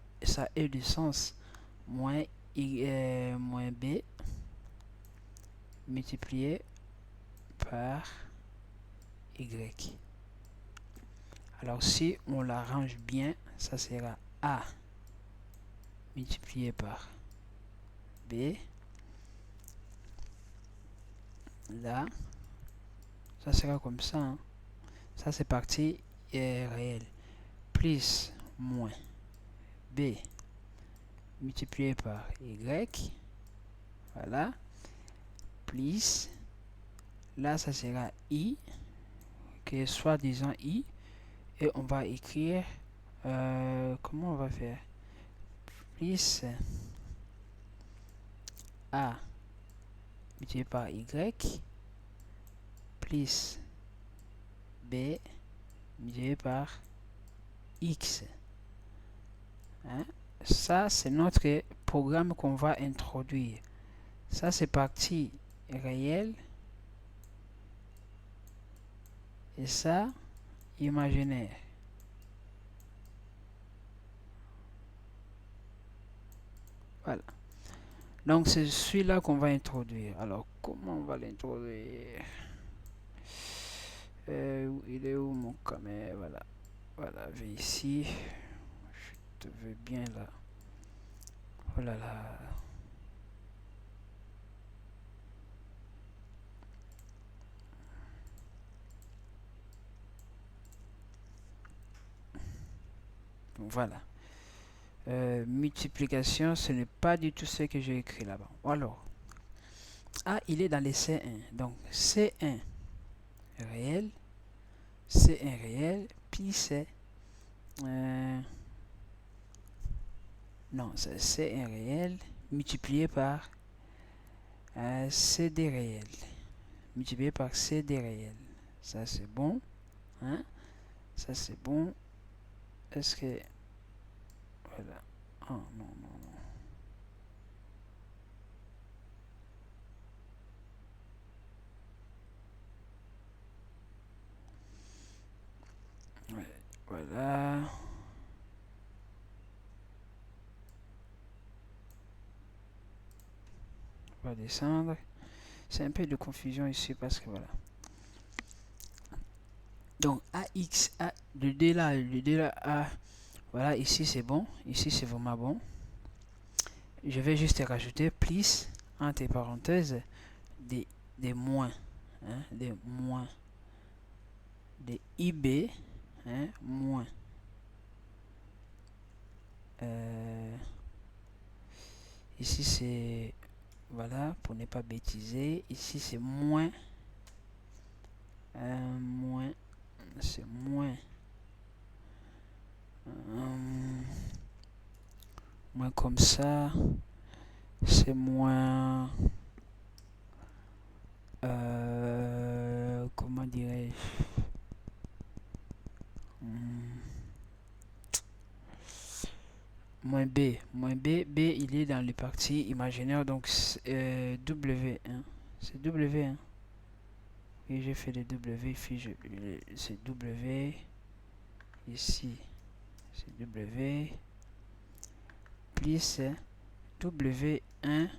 ait du sens. Moins, moins B multiplié par Y. Alors si on l'arrange bien, ça sera A multiplié par B. Là, ça sera comme ça. Hein. Ça c'est partie réelle. Plus moins B multiplié par Y. Voilà. Plus. Là, ça sera I. Que soit disant I. Et on va écrire. Comment on va faire? Plus A multiplié par Y. Plus B multiplié par X. Hein? Ça, c'est notre programme qu'on va introduire. Ça, c'est partie réelle. Et ça, imaginaire. Voilà. Donc, c'est celui-là qu'on va introduire. Alors, comment on va l'introduire? Il est où mon caméra? Voilà. Voilà, vais ici. Je te veux bien là. Oh là là. Voilà. Multiplication, ce n'est pas du tout ce que j'ai écrit là-bas. Alors, A, il est dans les C1. Donc, C1 réel, C1 réel, puis c'est... non, c'est C1 réel multiplié par CD réel. Multiplié par CD réel. Ça, c'est bon. Hein? Ça, c'est bon. Est-ce que... Voilà. Oh, non, non, non. Ouais, voilà. On va descendre. C'est un peu de confusion ici parce que voilà. Donc AX, A, le D là, A. Voilà, ici c'est bon. Ici c'est vraiment bon. Je vais juste rajouter plus entre parenthèses des moins. Hein, des moins. Des IB. Hein, moins. Ici c'est... Voilà, pour ne pas bêtiser. Ici c'est moins. Moins. C'est moins. Moins comme ça. C'est moins... comment dirais-je? Moins B. Moins B. B, il est dans les parties imaginaires. Donc, W1. C'est W1. Et j'ai fait des W. C'est W. Ici, c'est W. Plus W1.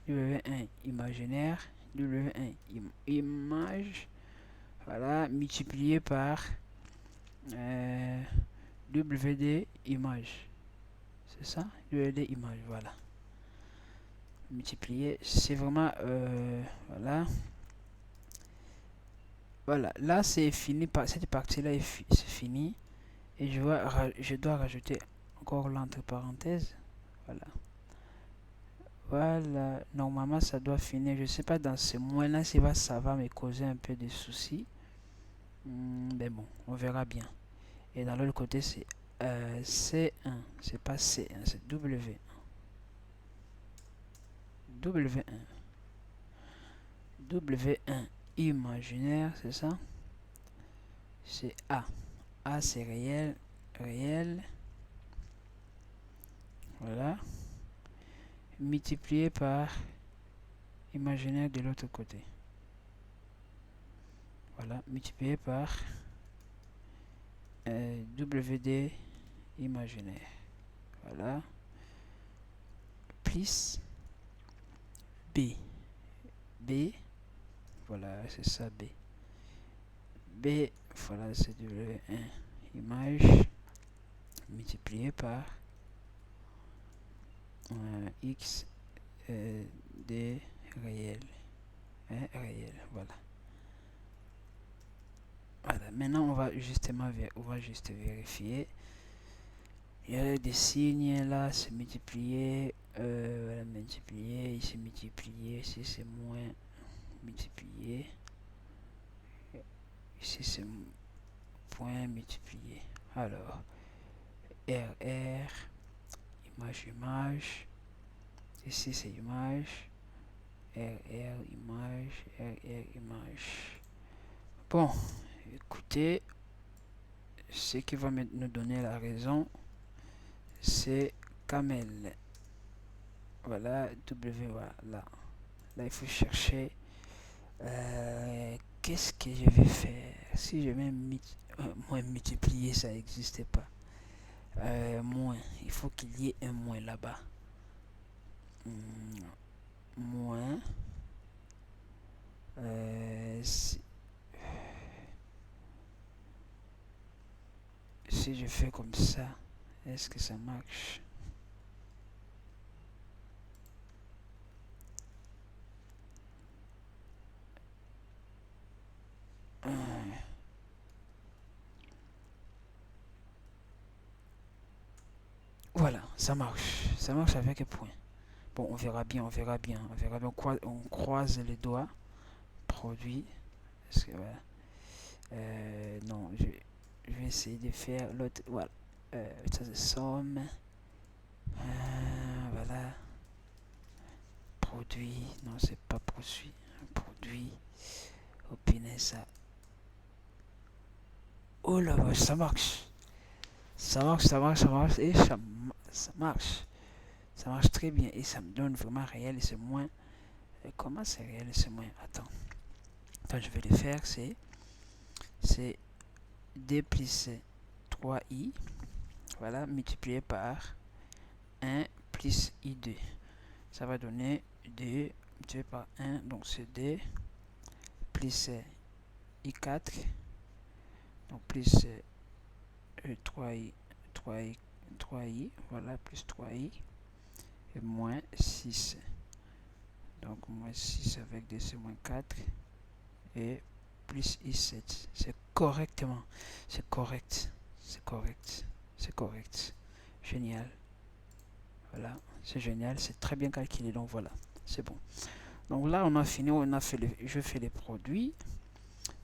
W1 imaginaire. W1 image. Voilà. Multiplié par WD image. C'est ça? WD image. Voilà. Multiplier. C'est vraiment... voilà. Voilà. Là, c'est fini. Cette partie-là, c'est fini. Et je dois rajouter encore l'entre parenthèses. Voilà. Voilà. Normalement, ça doit finir. Je sais pas dans ce moins-là si ça va me causer un peu de soucis. Mais bon, on verra bien. Et dans l'autre côté, c'est C1. C'est pas C1, c'est W1. W1. W1 imaginaire, c'est ça? C'est A. A, c'est réel. Réel. Voilà. Multiplié par imaginaire de l'autre côté. Voilà. Multiplié par WD imaginaire. Voilà. Plus B. B. Voilà, c'est ça B. B, voilà, c'est W1 image multiplié par X D réel. Réel, voilà. Voilà, maintenant on va justement juste vérifier. Il y a des signes là, c'est multiplié, voilà, multiplié, ici multiplié, ici c'est moins multiplié, ici c'est point multiplié. Alors, RR, image, ici c'est image, RR, image. Bon, écoutez, ce qui va nous donner la raison, c'est Camel. Voilà, W, voilà. Là, il faut chercher. Qu'est-ce que je vais faire? Si je mets moins multiplier, ça n'existait pas. Moins, il faut qu'il y ait un moins là-bas. Moins. Si je fais comme ça, est-ce que ça marche? Voilà, ça marche. Ça marche avec un point. Bon, on verra bien, on verra bien. On verra bien. On croise les doigts. Produit. Est-ce que, voilà. Non, je vais essayer de faire l'autre. Voilà. Ça c'est somme. Voilà. Produit. Non, c'est pas produit. Produit. Opiner ça. Oh là là, ça marche. Ça marche, ça marche, ça marche. Et ça marche. Ça marche très bien. Et ça me donne vraiment réel. Et c'est moins. Comment c'est réel et c'est moins? Attends. Attends, je vais le faire. C'est D plus 3i. Voilà, multiplié par 1 plus i2. Ça va donner 2 multiplié par 1. Donc c'est D plus i4. Donc plus 3i, 3i, 3i. Voilà, plus 3i. Et moins 6. Donc moins 6 avec D, c'est moins 4. Et plus i7. C'est correctement. C'est correct. C'est correct. C'est correct. Génial. Voilà, c'est génial, c'est très bien calculé, donc voilà, c'est bon. Donc là, on a fini, on a fait je fais les produits.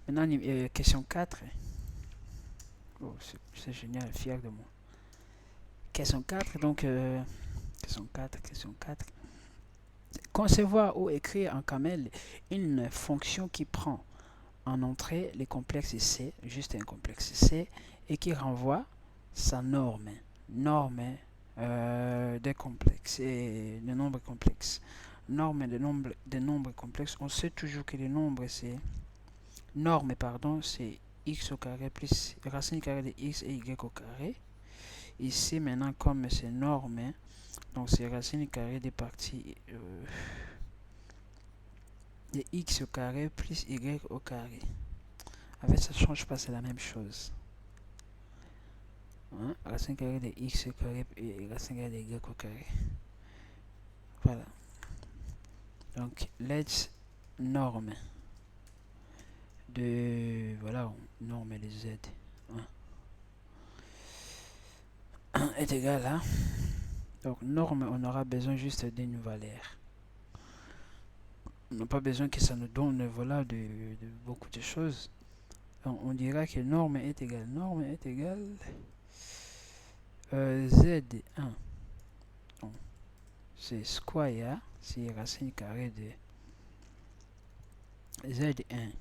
Maintenant, question 4. Oh, c'est génial, fier de moi. Question 4, donc, question 4. Concevoir ou écrire en camel une fonction qui prend en entrée les complexes C, juste un complexe C, et qui renvoie sa norme des complexes et des nombres complexes. Norme des nombres complexes, on sait toujours que les nombres c'est norme, pardon, c'est x au carré plus racine carrée de x et y au carré. Ici maintenant, comme c'est norme, donc c'est racine carrée des parties de x au carré plus y au carré. En fait, ça ne change pas, c'est la même chose. Hein? Racine carrée de x au carré et racine carrée de y au carré. Voilà. Donc, let's norme de, voilà, norme de z 1 est égal à, donc norme, on aura besoin juste d'une valeur. On n'a pas besoin que ça nous donne, voilà, de beaucoup de choses. Donc, on dira que norme est égal z1. Donc, c'est square, c'est racine carrée de z1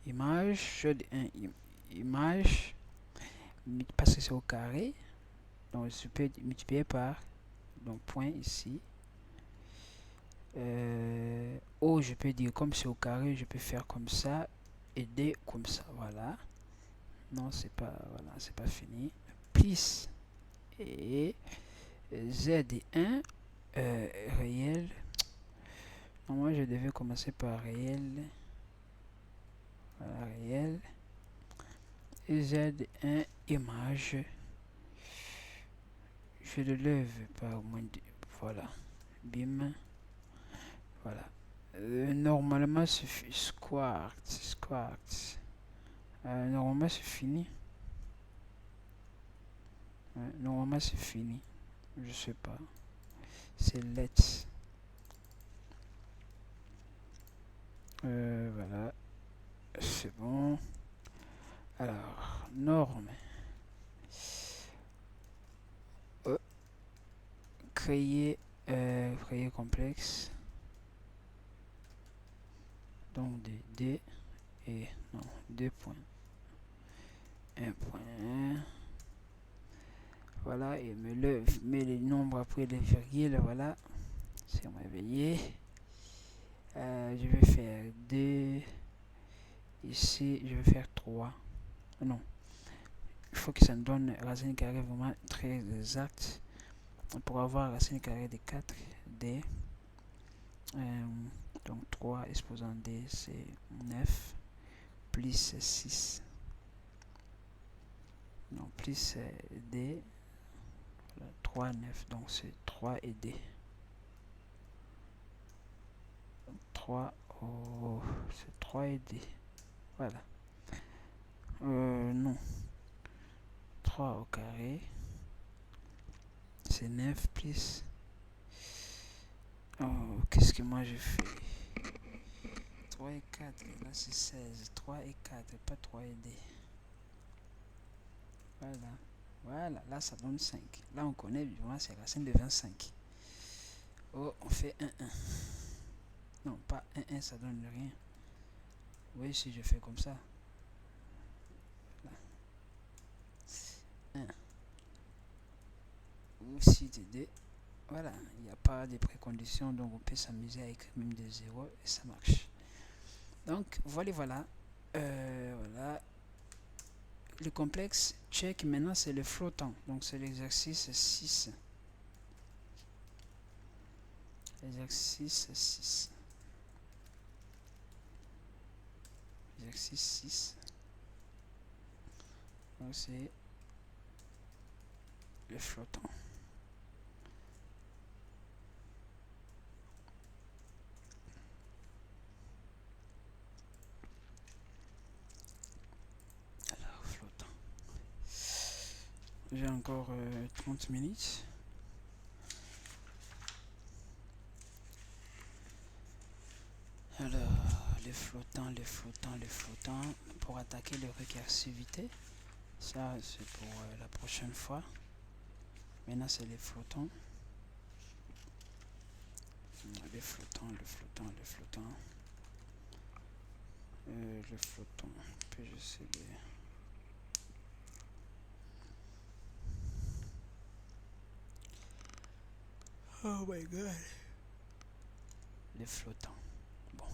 image, z1 image, parce que c'est au carré, donc je peux multiplier par, donc point ici. O, je peux dire comme c'est au carré, je peux faire comme ça, et D comme ça, voilà. Non, c'est pas, voilà, c'est pas fini. Plus et Z1 réel. Non, moi je devais commencer par réel. Voilà, réel. Z1 image. Je le lève par moins de... Voilà. Bim. Voilà. Normalement, c'est squat. Normalement, c'est fini. Normalement, c'est fini. Je sais pas. C'est let's. Voilà. C'est bon. Alors, norme. Créer complexe. Donc D et non 2 points 1.1. Voilà, et met les nombres après les virgules. Voilà, c'est réveillé. Je vais faire 2 ici, je vais faire 3. Non, il faut que ça me donne racine carrée vraiment très exacte. Pour avoir racine carrée de 4 D. Donc 3 exposant D, c'est 9 plus 6. Non, plus D, 3, 9. Donc c'est 3 et D. 3, oh, c'est 3 et D. Voilà. Non. 3 au carré. C'est 9 plus. Oh, qu'est-ce que moi je fais? 3 et 4, là c'est 16. 3 et 4, pas 3 et D. Voilà. Voilà, là ça donne 5. Là on connaît évidemment c'est racine de 25. Oh, on fait 1, 1. Non, pas 1, 1, ça donne rien. Oui, si je fais comme ça. Là. 1. Ou si de 2. Voilà, il n'y a pas de préconditions, donc on peut s'amuser à écrire même des zéros et ça marche. Donc voilà, voilà. Voilà. Le complexe check maintenant c'est le flottant. Donc c'est l'exercice 6. Exercice 6. Exercice 6. Donc c'est le flottant. Alors flottant. J'ai encore 30 minutes. Alors, les flottants. Pour attaquer les récursivité. Ça, c'est pour la prochaine fois. Maintenant, c'est les flottants. Le flottant. Puis je sais les... Oh my god. Les flottants. Bon.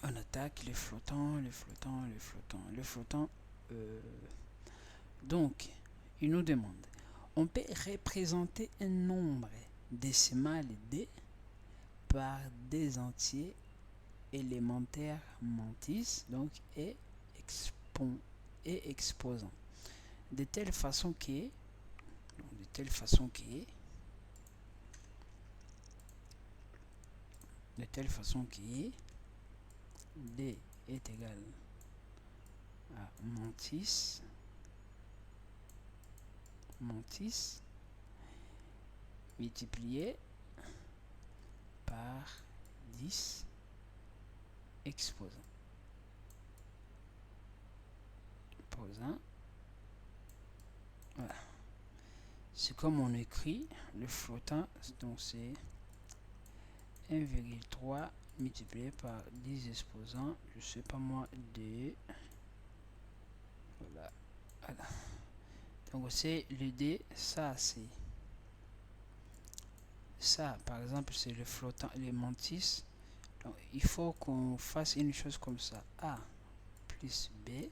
On attaque les flottants. Donc, il nous demande, on peut représenter un nombre décimal D par des entiers élémentaires mantis, donc et exposant, de telle façon que D est égal à mantis multiplié par 10 exposant. Voilà. C'est comme on écrit le flottant, donc c'est 1,3 multiplié par 10 exposants, je sais pas moi, 2. Voilà. Donc c'est le D, ça c'est ça par exemple c'est le flottant, les mantis. Donc il faut qu'on fasse une chose comme ça, A plus B,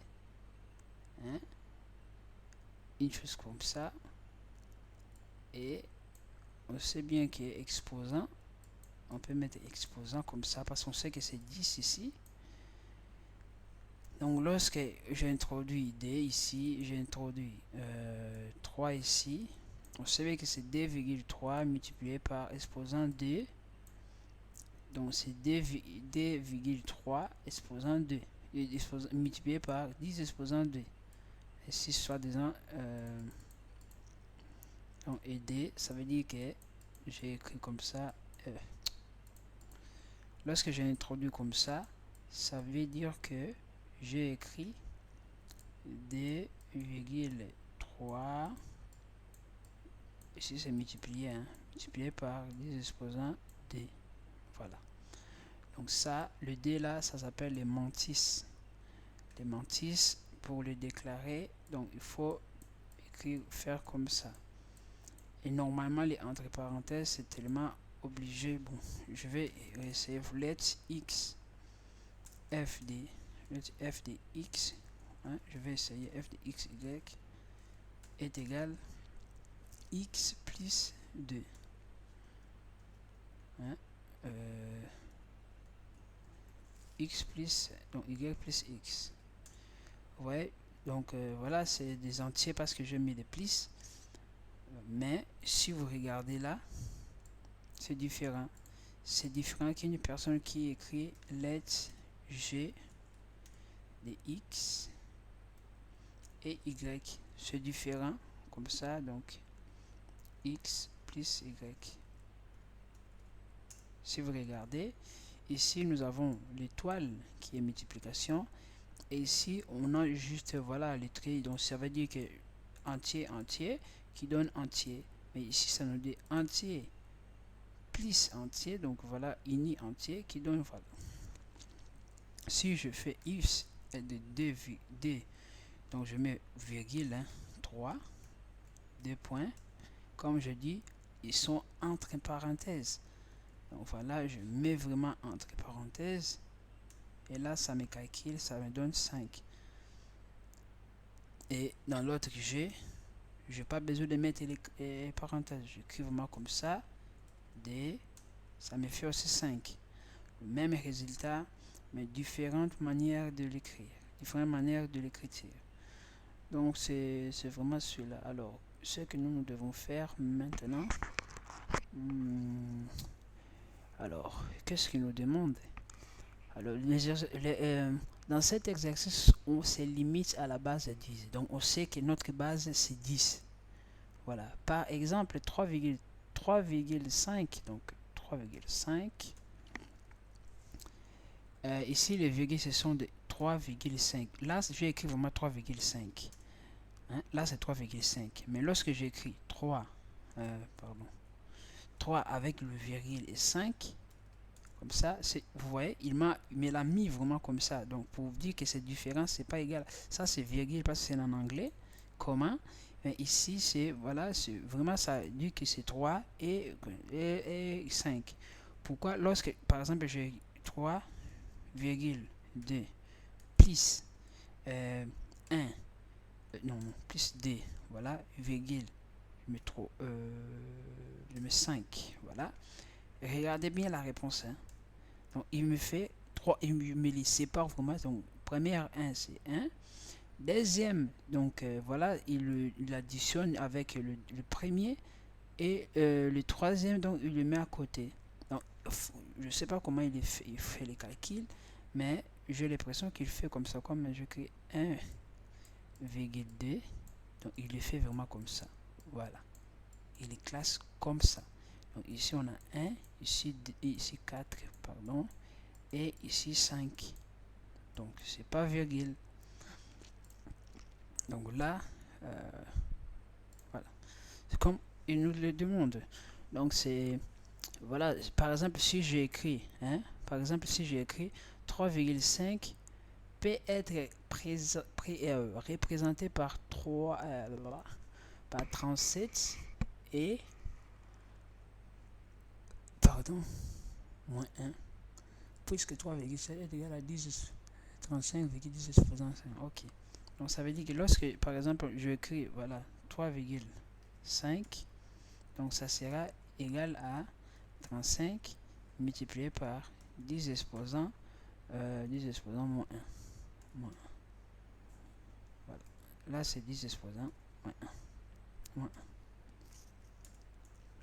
hein? Une chose comme ça, et on sait bien qu'il est exposant, on peut mettre exposant comme ça parce qu'on sait que c'est 10 ici, Donc lorsque j'ai introduit d ici, j'ai introduit 3 ici, on sait que c'est d,3 multiplié par exposant 2. Donc c'est d,3 exposant 2 multiplié par 10 exposant 2. Ici soi-disant donc et d, ça veut dire que j'ai écrit comme ça. Lorsque j'ai introduit comme ça veut dire que j'ai écrit d,3, ici c'est multiplié, multiplié par 10 exposant d. Voilà. Donc ça, le d là, ça s'appelle les mantis. Les mantis, pour le déclarer, donc il faut écrire, faire comme ça. Et normalement, les entre parenthèses, c'est tellement obligé. Bon, je vais essayer. Let x fd, let f de x, je vais essayer f de x y est égal x plus 2. X plus, donc y plus x. Ouais, donc voilà, c'est des entiers parce que j'ai mis des plus. Mais si vous regardez là, c'est différent. C'est différent qu'une personne qui écrit let g de x et y. C'est différent comme ça, donc x plus y. Si vous regardez, ici nous avons l'étoile qui est multiplication. Et ici, on a juste, voilà, les traits. Donc, ça veut dire que entier, entier, qui donne entier. Mais ici, ça nous dit entier plus entier. Donc, voilà, ini entier qui donne, voilà. Si je fais if de 2, donc je mets virgule 3, 2 points. Comme je dis, ils sont entre parenthèses. Donc, voilà, je mets vraiment entre parenthèses. Et là, ça me calcule, ça me donne 5. Et dans l'autre G, je n'ai pas besoin de mettre les parenthèses. J'écris vraiment comme ça. D, ça me fait aussi 5. Le même résultat, mais différentes manières de l'écrire. Différentes manières de l'écriture. Donc, c'est vraiment cela. Alors, ce que nous devons faire maintenant. Alors, qu'est-ce qu'il nous demande? Alors, dans cet exercice, on se limite à la base de 10. Donc, on sait que notre base, c'est 10. Voilà. Par exemple, 3,5. Donc, 3,5. Ici, les virgules, ce sont de 3,5. Là, je vais écrire vraiment 3,5. Là, c'est 3,5. Mais lorsque j'écris 3 avec le virgule et 5, comme ça, vous voyez, il me l'a mis vraiment comme ça. Donc, pour vous dire que c'est différent, c'est pas égal. Ça, c'est virgule parce que c'est en anglais. Comment? Mais ici, c'est, voilà, c'est vraiment, ça dit que c'est 3 et 5. Pourquoi? Lorsque, par exemple, j'ai 3,2 plus 1, non, plus 2, voilà, virgule, je mets 5, voilà. Regardez bien la réponse, Donc, il me fait 3, il me les sépare vraiment. Donc, première 1, c'est 1. Deuxième, donc voilà, il additionne avec le premier. Et le troisième, donc, il le met à côté. Donc, je ne sais pas comment il fait les calculs, mais j'ai l'impression qu'il fait comme ça. Comme j'écris 1,2. Donc, il le fait vraiment comme ça. Voilà. Il les classe comme ça. Donc, ici, on a 1, ici 4, pardon. Et ici 5. Donc c'est pas virgule. Donc là, voilà. C'est comme il nous le demande. Donc c'est, voilà, par exemple si j'ai écrit, par exemple si j'ai écrit 3,5 peut être représenté par 37 et, pardon, moins 1. Puisque 3,7 est égal à 10, 35,10 exposant 5. Ok. Donc ça veut dire que lorsque, par exemple, je écris, voilà, 3,5, donc ça sera égal à 35 multiplié par 10 exposant moins 1. là c'est 10 exposants. Ouais. Ouais.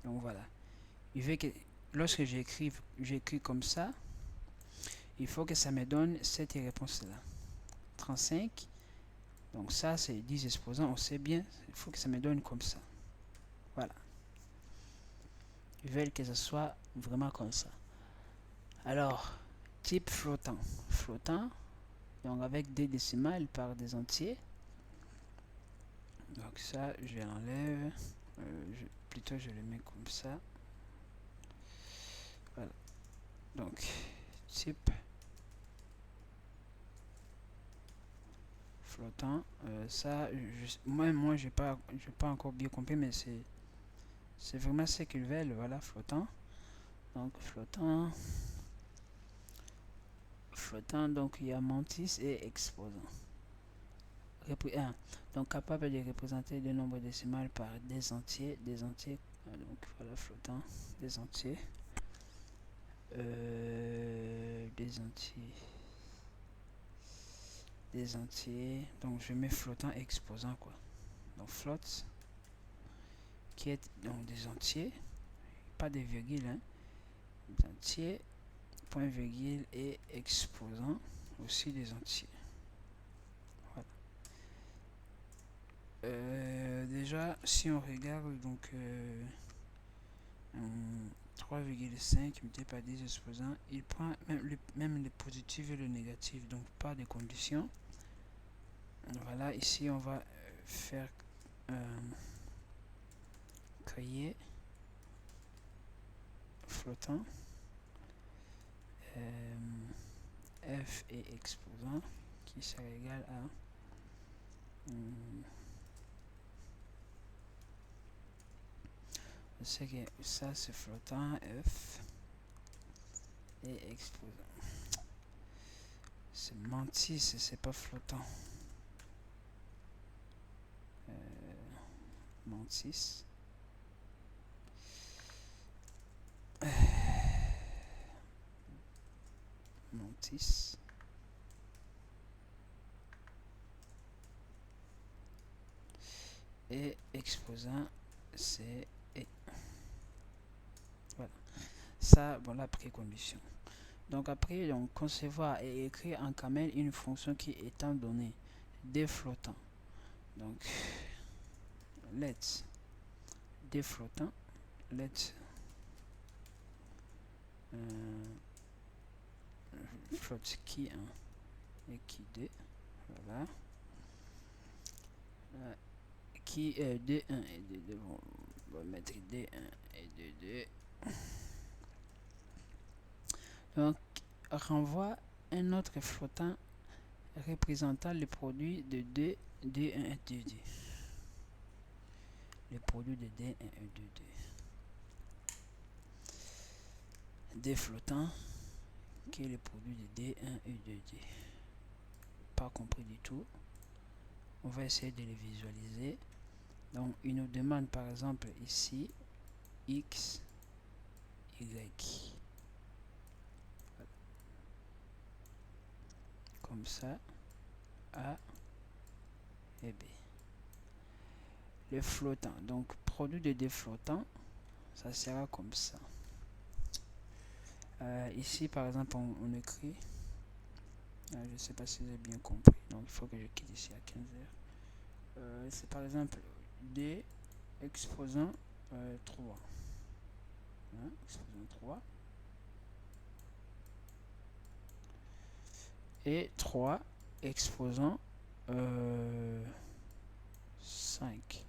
Donc voilà. Il veut que lorsque j'écris comme ça, il faut que ça me donne cette réponse là. 35. Donc ça c'est 10 exposants, on sait bien, il faut que ça me donne comme ça. Voilà. Ils veulent que ça soit vraiment comme ça. Alors, type flottant. Flottant, donc avec des décimales par des entiers. Donc ça, je l'enlève. Plutôt, je le mets comme ça. Voilà. Donc, type flottant. Ça, moi, j'ai pas encore bien compris, mais c'est vraiment ce qu'ils veulent. Voilà, flottant. Donc, flottant. Flottant, donc il y a mantis et exposant. Donc capable de représenter le nombre décimal par des entiers. Donc voilà, flottant, des entiers. Des entiers. Donc je mets flottant et exposant quoi. Donc flotte qui est donc des entiers, pas des virgules, hein. Des entiers, point virgule et exposant aussi des entiers. Déjà, si on regarde donc 3,5 multiplié par 10 exposants, il prend même les positifs et le négatif, donc pas de conditions. Voilà, ici on va faire créer flottant f et exposant qui sera égal à je sais que ça c'est flottant f et exposant. C'est mantis, c'est pas flottant. Mantis. Mantis. Et exposant c'est et. Voilà. Ça, bon, la précondition. Donc après, donc, concevoir et écrire en camel une fonction qui étant donnée des flottants. Donc, let's des flottants, let's flotte qui 1 et qui 2, voilà. Qui est D1 et D2, bon, on va mettre D1 et D2. Donc, renvoie un autre flottant représentant le produit de D1 et D2. Le produit de D1 et D2. D flottant qui est le produit de D1 et D2. Pas compris du tout. On va essayer de les visualiser. Donc, il nous demande par exemple ici X, Y. Voilà. Comme ça, A et B. Le flottant, donc produit de D flottant, ça sera comme ça. Ici, par exemple, on écrit, je ne sais pas si vous avez bien compris, donc il faut que je quitte ici à 15h. C'est par exemple D exposant 3. Hein, exposant 3. Et 3 exposant 5.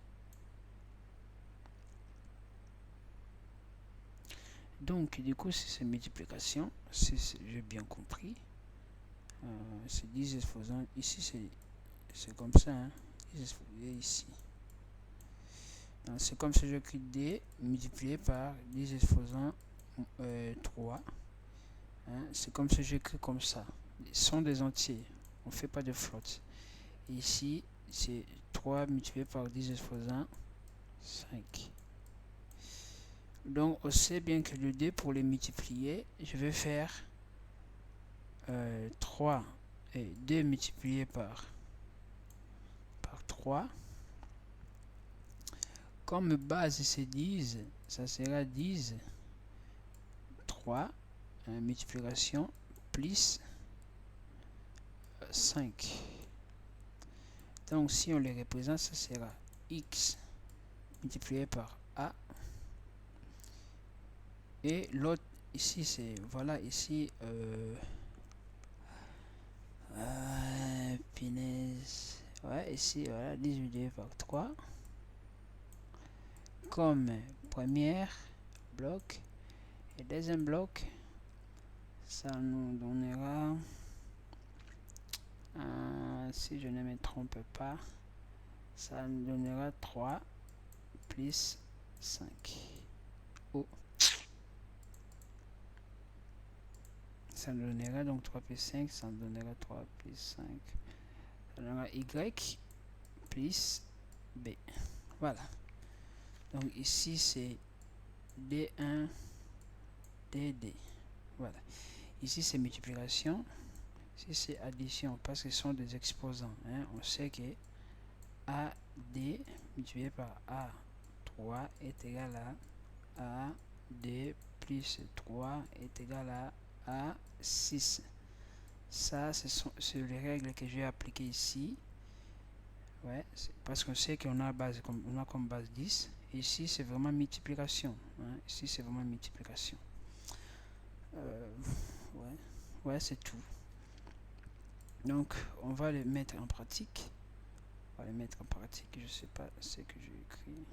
Donc, du coup, c'est multiplication, j'ai bien compris. C'est 10 exposants. Ici, c'est comme ça. Hein, 10 exposants ici. C'est comme si j'écris D multiplié par 10 exposants 3. Hein, c'est comme si j'écris comme ça. Ils sont des entiers. On ne fait pas de flotte. Ici, c'est 3 multiplié par 10 exposants 5. Donc, on sait bien que le D, pour les multiplier, je vais faire 3 et 2 multiplié par 3. Comme base c'est 10, ça sera 10, 3, multiplication, plus 5. Donc si on les représente, ça sera x multiplié par a. Et l'autre ici c'est, voilà, ici punaise, ouais, ici voilà, 10 multiplié par 3 comme première bloc, et deuxième bloc ça nous donnera, si je ne me trompe pas, ça nous donnera 3 plus 5. Oh. Ça nous donnera donc 3 plus 5, ça nous donnera 3 plus 5. Ça donnera y plus b. Voilà. Donc ici c'est d1, dd. Voilà. Ici c'est multiplication. Ici c'est addition parce que ce sont des exposants. Hein. On sait que AD multiplié par A3 est égal à AD plus 3 est égal à A6. Ça, c'est les règles que j'ai appliquées ici. Ouais, parce qu'on sait qu'on a base comme base 10. Ici, c'est vraiment multiplication. Hein. Ici, c'est vraiment multiplication. Ouais, ouais, c'est tout. Donc, on va le mettre en pratique. On va le mettre en pratique. Je sais pas ce que j'ai écrit.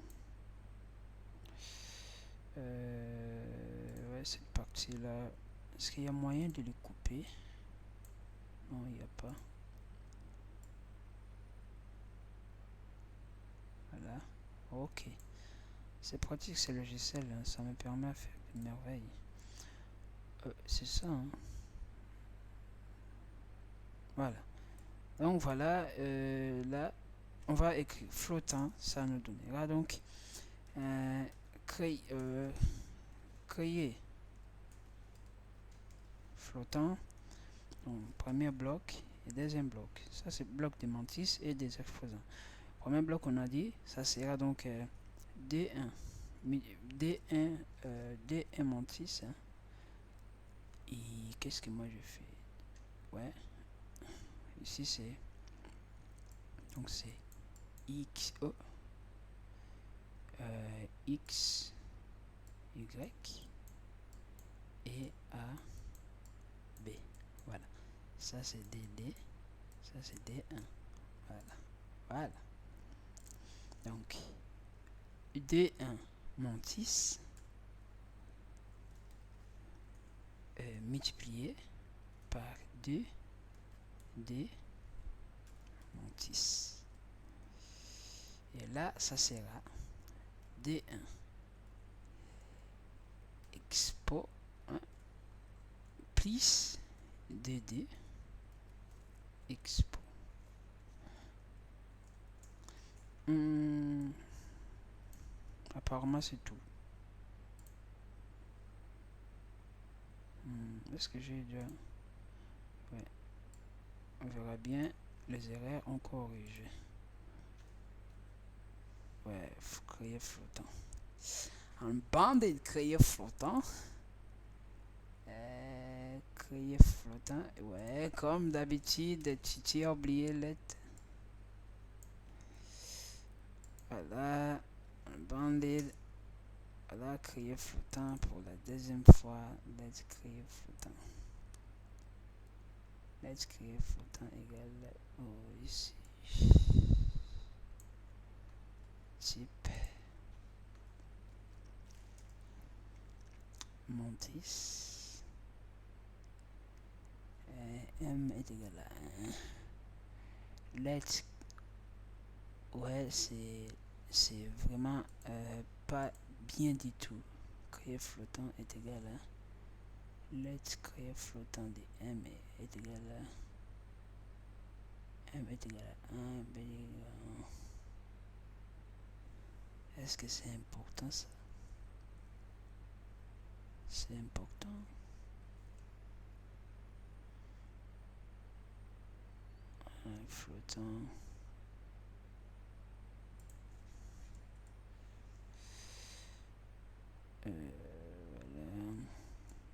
Ouais, cette partie-là. Est-ce qu'il y a moyen de les couper? Non, il n'y a pas. Voilà. Ok. C'est pratique ce logiciel. Hein. Ça me permet de faire des merveilles. C'est ça. Hein. Voilà. Donc voilà. Là, on va écrire flottant. Ça nous donnera donc créer flottant. Donc, premier bloc et deuxième bloc. Ça, c'est bloc de mantis et des exposants. Premier bloc, on a dit, ça sera donc D1. D1 mantis. Hein. Et qu'est-ce que moi je fais? Ouais. Ici, c'est. Donc, c'est X, O, X, Y et A, B. Voilà. Ça, c'est DD. Ça, c'est D1. Voilà. Voilà. Donc, D1 mantis multiplié par 2 D mantis. Et là, ça sera D1 expo 1 plus DD expo. Apparemment, c'est tout. Est-ce que j'ai déjà... Ouais. On verra bien les erreurs on corrige. Ouais, faut créer flottant. En bande de créer flottant. Créer flottant. Ouais, comme d'habitude, tu as oublié lettre. Voilà, un bandit. Voilà, créer flottant pour la deuxième fois. Let's créer flottant. Let's créer flottant égale ici. Type mantis. M est égal à 1. Let's. Ouais, c'est vraiment pas bien du tout. Créer flottant est égal à. Let's créer flottant de M est égal à. M est égal à 1, B est égal à 1. Est-ce que c'est important ça? C'est important. Flottant. Voilà.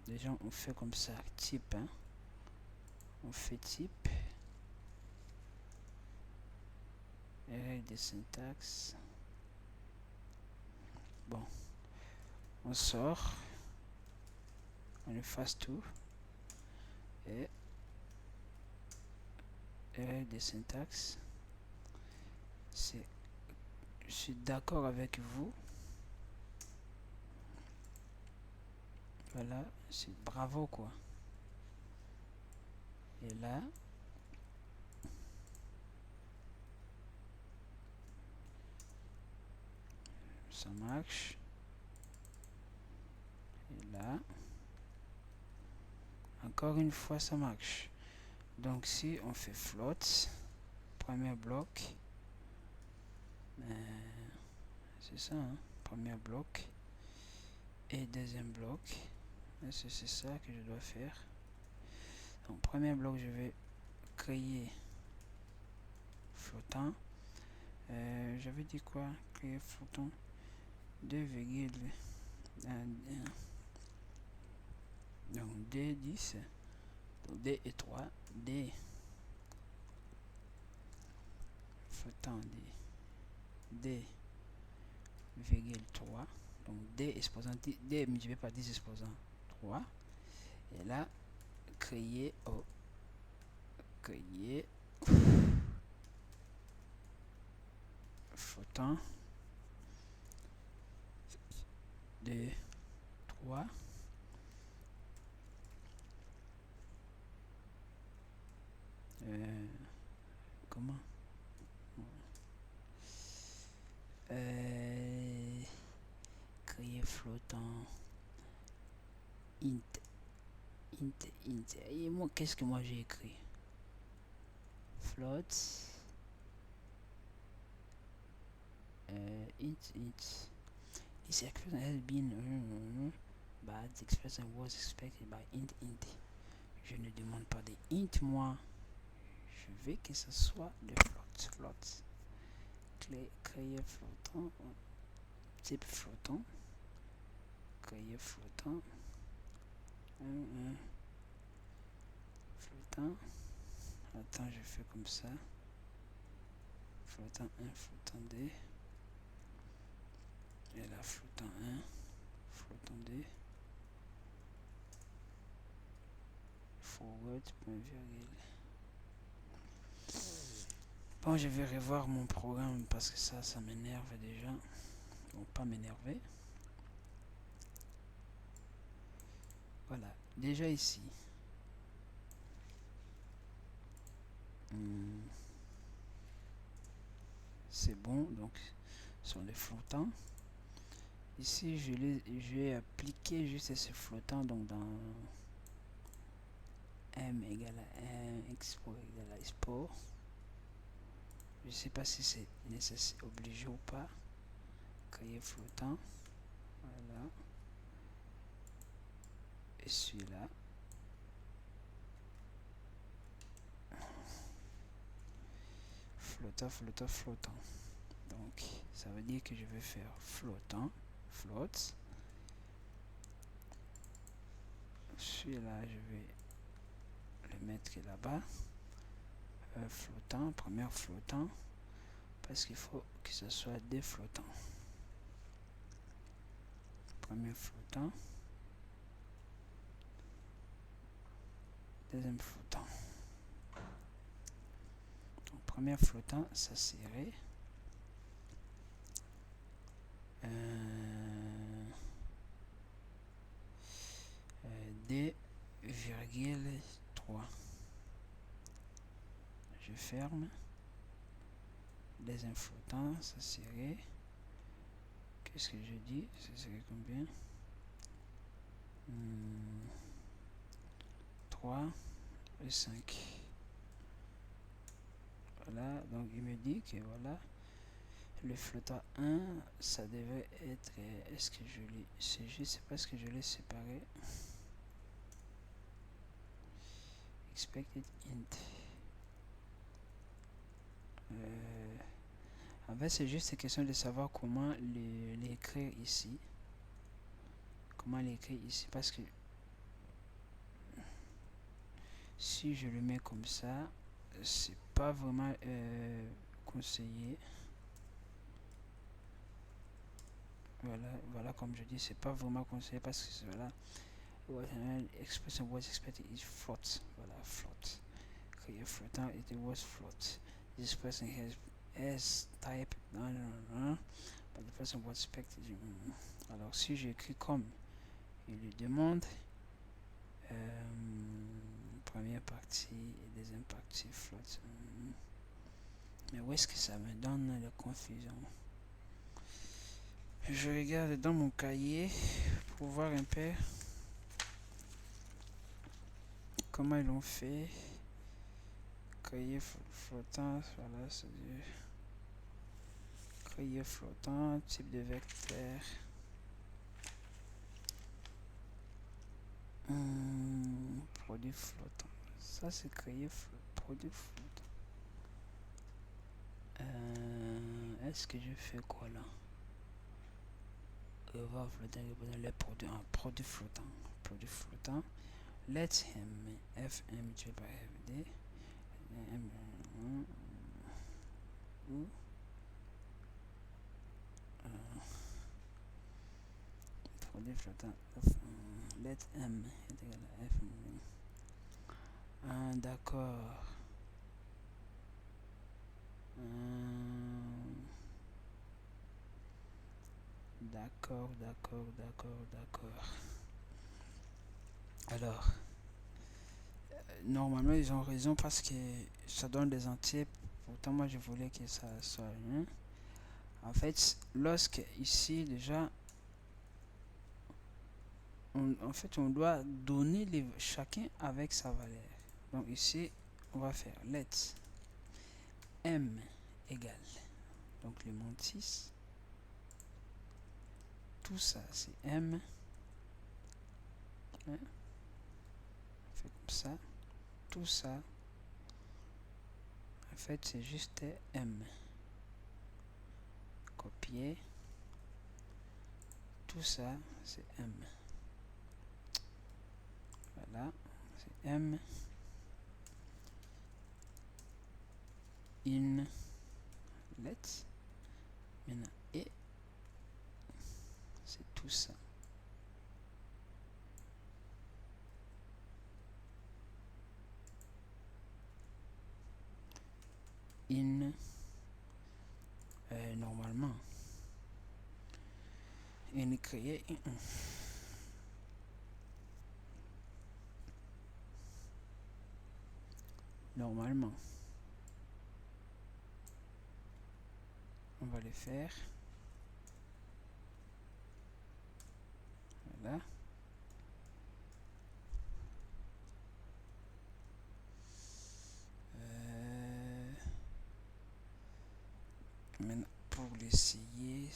Déjà on fait comme ça, type, hein. On fait type, règle de syntaxe. Bon, on sort, on efface tout, et règle de syntaxe. Je suis d'accord avec vous. Voilà, c'est bravo quoi. Et là, ça marche. Et là, encore une fois, ça marche. Donc si on fait float, premier bloc, c'est ça, hein, premier bloc et deuxième bloc. C'est ça que je dois faire. Donc premier bloc, je vais créer flottant. J'avais dit quoi? Créer flottant 2, donc D10, donc D et 3, D flottant D, virgule 3, donc D exposant D multiplié par 10 exposant 3, et là créer flottant de 3, comment créer flottant int. Et moi, qu'est-ce que moi j'ai écrit? Float int. This expression has been but the expression was expected by int. Je ne demande pas de int, moi. Je veux que ce soit de float. Créer flottant, type flottant, créer flottant, flottant. Attends, je fais comme ça. Flottant 1, flottant 2. Et là, flottant 1, flottant 2. Forward, point virgule. Bon, je vais revoir mon programme parce que ça m'énerve déjà. Bon, pas m'énerver. Voilà, déjà ici. C'est bon, donc sur les flottants. Ici, je vais appliquer juste ce flottant, donc dans M égale à M, export égale à export. Je sais pas si c'est nécessaire, obligé ou pas. Créer flottant. Voilà. Et celui-là. Flottant. Donc, ça veut dire que je vais faire flottant, float. Celui-là, je vais le mettre là-bas. Flottant, première flottant. Parce qu'il faut que ce soit des flottants. Premier flottant. Deuxième flottant. Donc, premier flottant, ça serait D,3. Je ferme. Deuxième flottant, ça serait, qu'est-ce que je dis, ça serait combien? 3 et 5. Voilà, donc il me dit que voilà, le flottant 1, ça devait être, est-ce que je l'ai, c'est parce que je l'ai séparé. Expected int. En fait, c'est juste une question de savoir comment l'écrire ici. comment l'écrire ici, parce que si je le mets comme ça, c'est pas vraiment conseillé. Voilà, comme je dis, c'est pas vraiment conseillé parce que voilà, expression was expected is float. Voilà, float. Créer flottant, it was float. This person has type, non, but the person was expected. Alors, si j'écris comme il lui demande, première partie et deuxième partie float. Mais où est-ce que ça me donne la confusion? Je regarde dans mon cahier pour voir un peu comment ils l'ont fait. Cahier flottant, voilà, c'est du cahier flottant, type de vecteur. Produit flottant. Ça, c'est cahier produit flottant. Est-ce que je fais quoi là? Va flottant, les produits en produit flottant. Produit flottant. Let him fm by fd. Produit flottant. Let m est égal à f. D'accord. D'accord. Alors, normalement, ils ont raison parce que ça donne des entiers. Pourtant, moi, je voulais que ça soit. En fait, lorsque ici, déjà, on doit donner chacun avec sa valeur. Donc, ici, on va faire let m égale. Donc, le monde 6. Tout ça, c'est m. Hein? On fait comme ça. Tout ça, en fait, c'est juste m. Copier. Tout ça, c'est m. Voilà, c'est m. In let. Maintenant, et c'est tout ça. In normalement in créer normalement on va le faire. Voilà. Maintenant pour l'essayer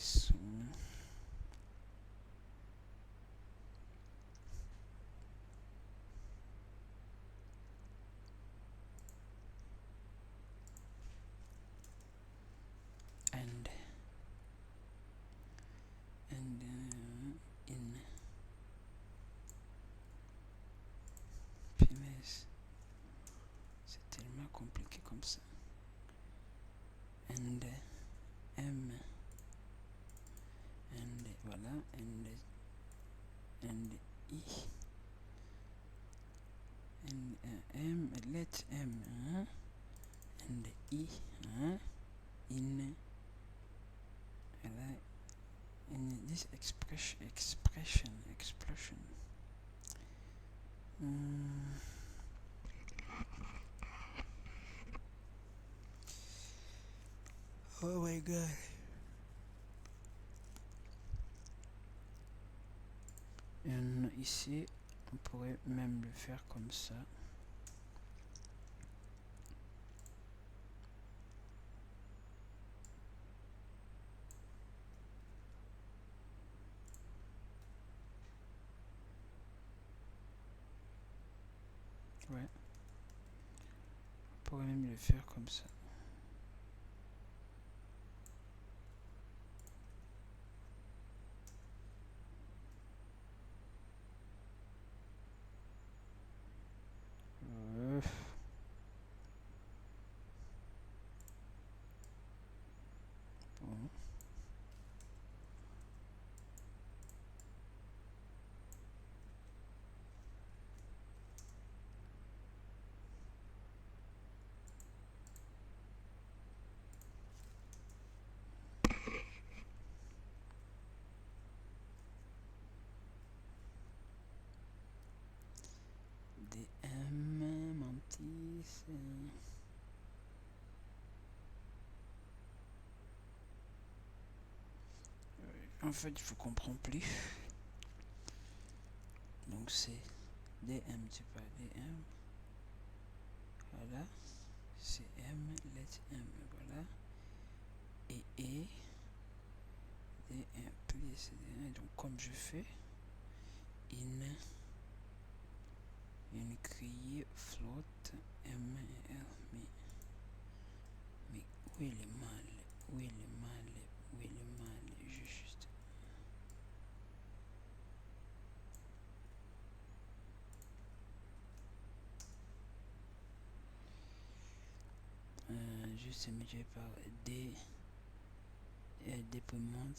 and in punaise, c'est tellement compliqué comme ça. And m and voilà and i and m let m and i in in this expression oh my god. Ici on pourrait même le faire comme ça. Ouais, on pourrait même le faire comme ça. En fait, je ne comprends plus. Donc c'est dm pas dm. Voilà. cm, let m, voilà. Et dm plus dm. Donc comme je fais in crier float m et l. Mais où est le mal? Où est le mal? Où est le mal? Juste. Juste médié par des déploiements.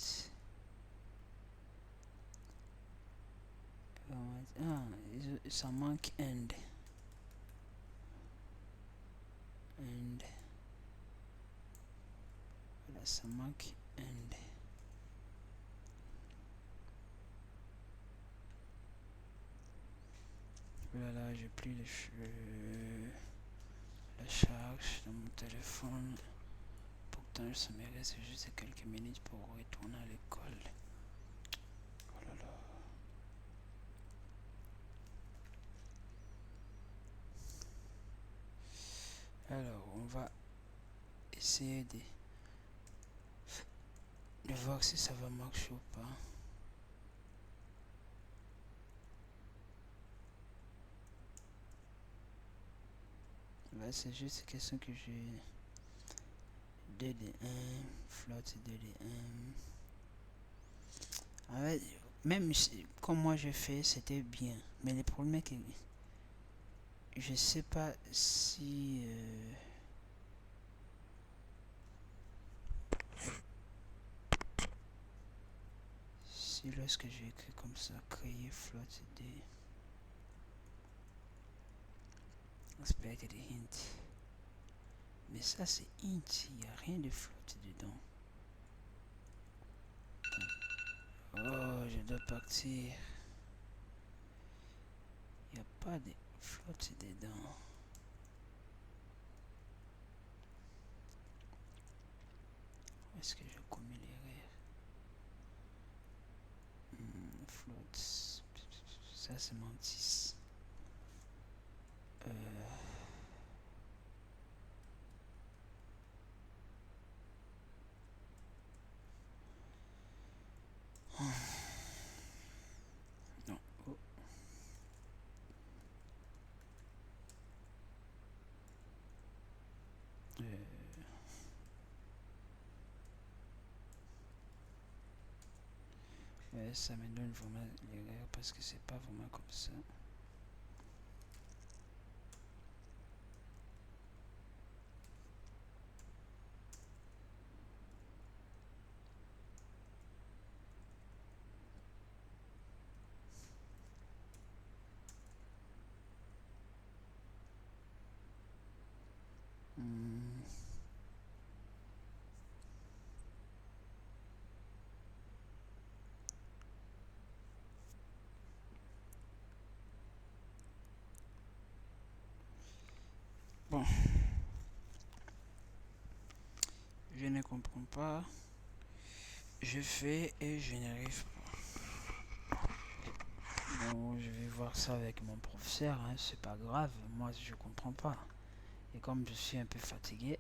Ah, ça manque end. Voilà, ça manque end. Voilà, j'ai plus la charge dans mon téléphone. Pourtant, ça me reste juste quelques minutes pour retourner à l'école. Oh là là. Alors, on va essayer de voir si ça va marcher ou pas. Là, c'est juste question que j'ai 2D1, float 2D1. En fait, même si, comme moi je fais, c'était bien. Mais le problème est que je sais pas si si lorsque j'ai écrit comme ça, créer float des expected hint. Mais ça c'est int, il n'y a rien de float dedans. Oh, je dois partir. Il n'y a pas de float dedans. Où est-ce que j'ai commis l'erreur? Float. Ça c'est Mantis. Non. Oh. Ouais, ça me donne vraiment l'erreur parce que c'est pas vraiment comme ça. Bon, je ne comprends pas. Je fais et je n'arrive pas. Bon, je vais voir ça avec mon professeur, hein, c'est pas grave. Moi, je comprends pas. Et comme je suis un peu fatigué,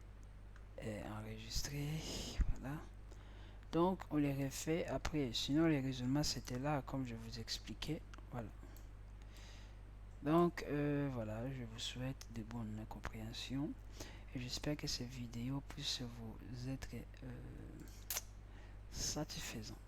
enregistré, voilà. Donc, on les refait après. Sinon, les raisonnements, c'était là, comme je vous expliquais. Voilà. Donc, voilà, je vous souhaite de bonnes compréhensions. Et j'espère que ces vidéos puissent vous être satisfaisantes.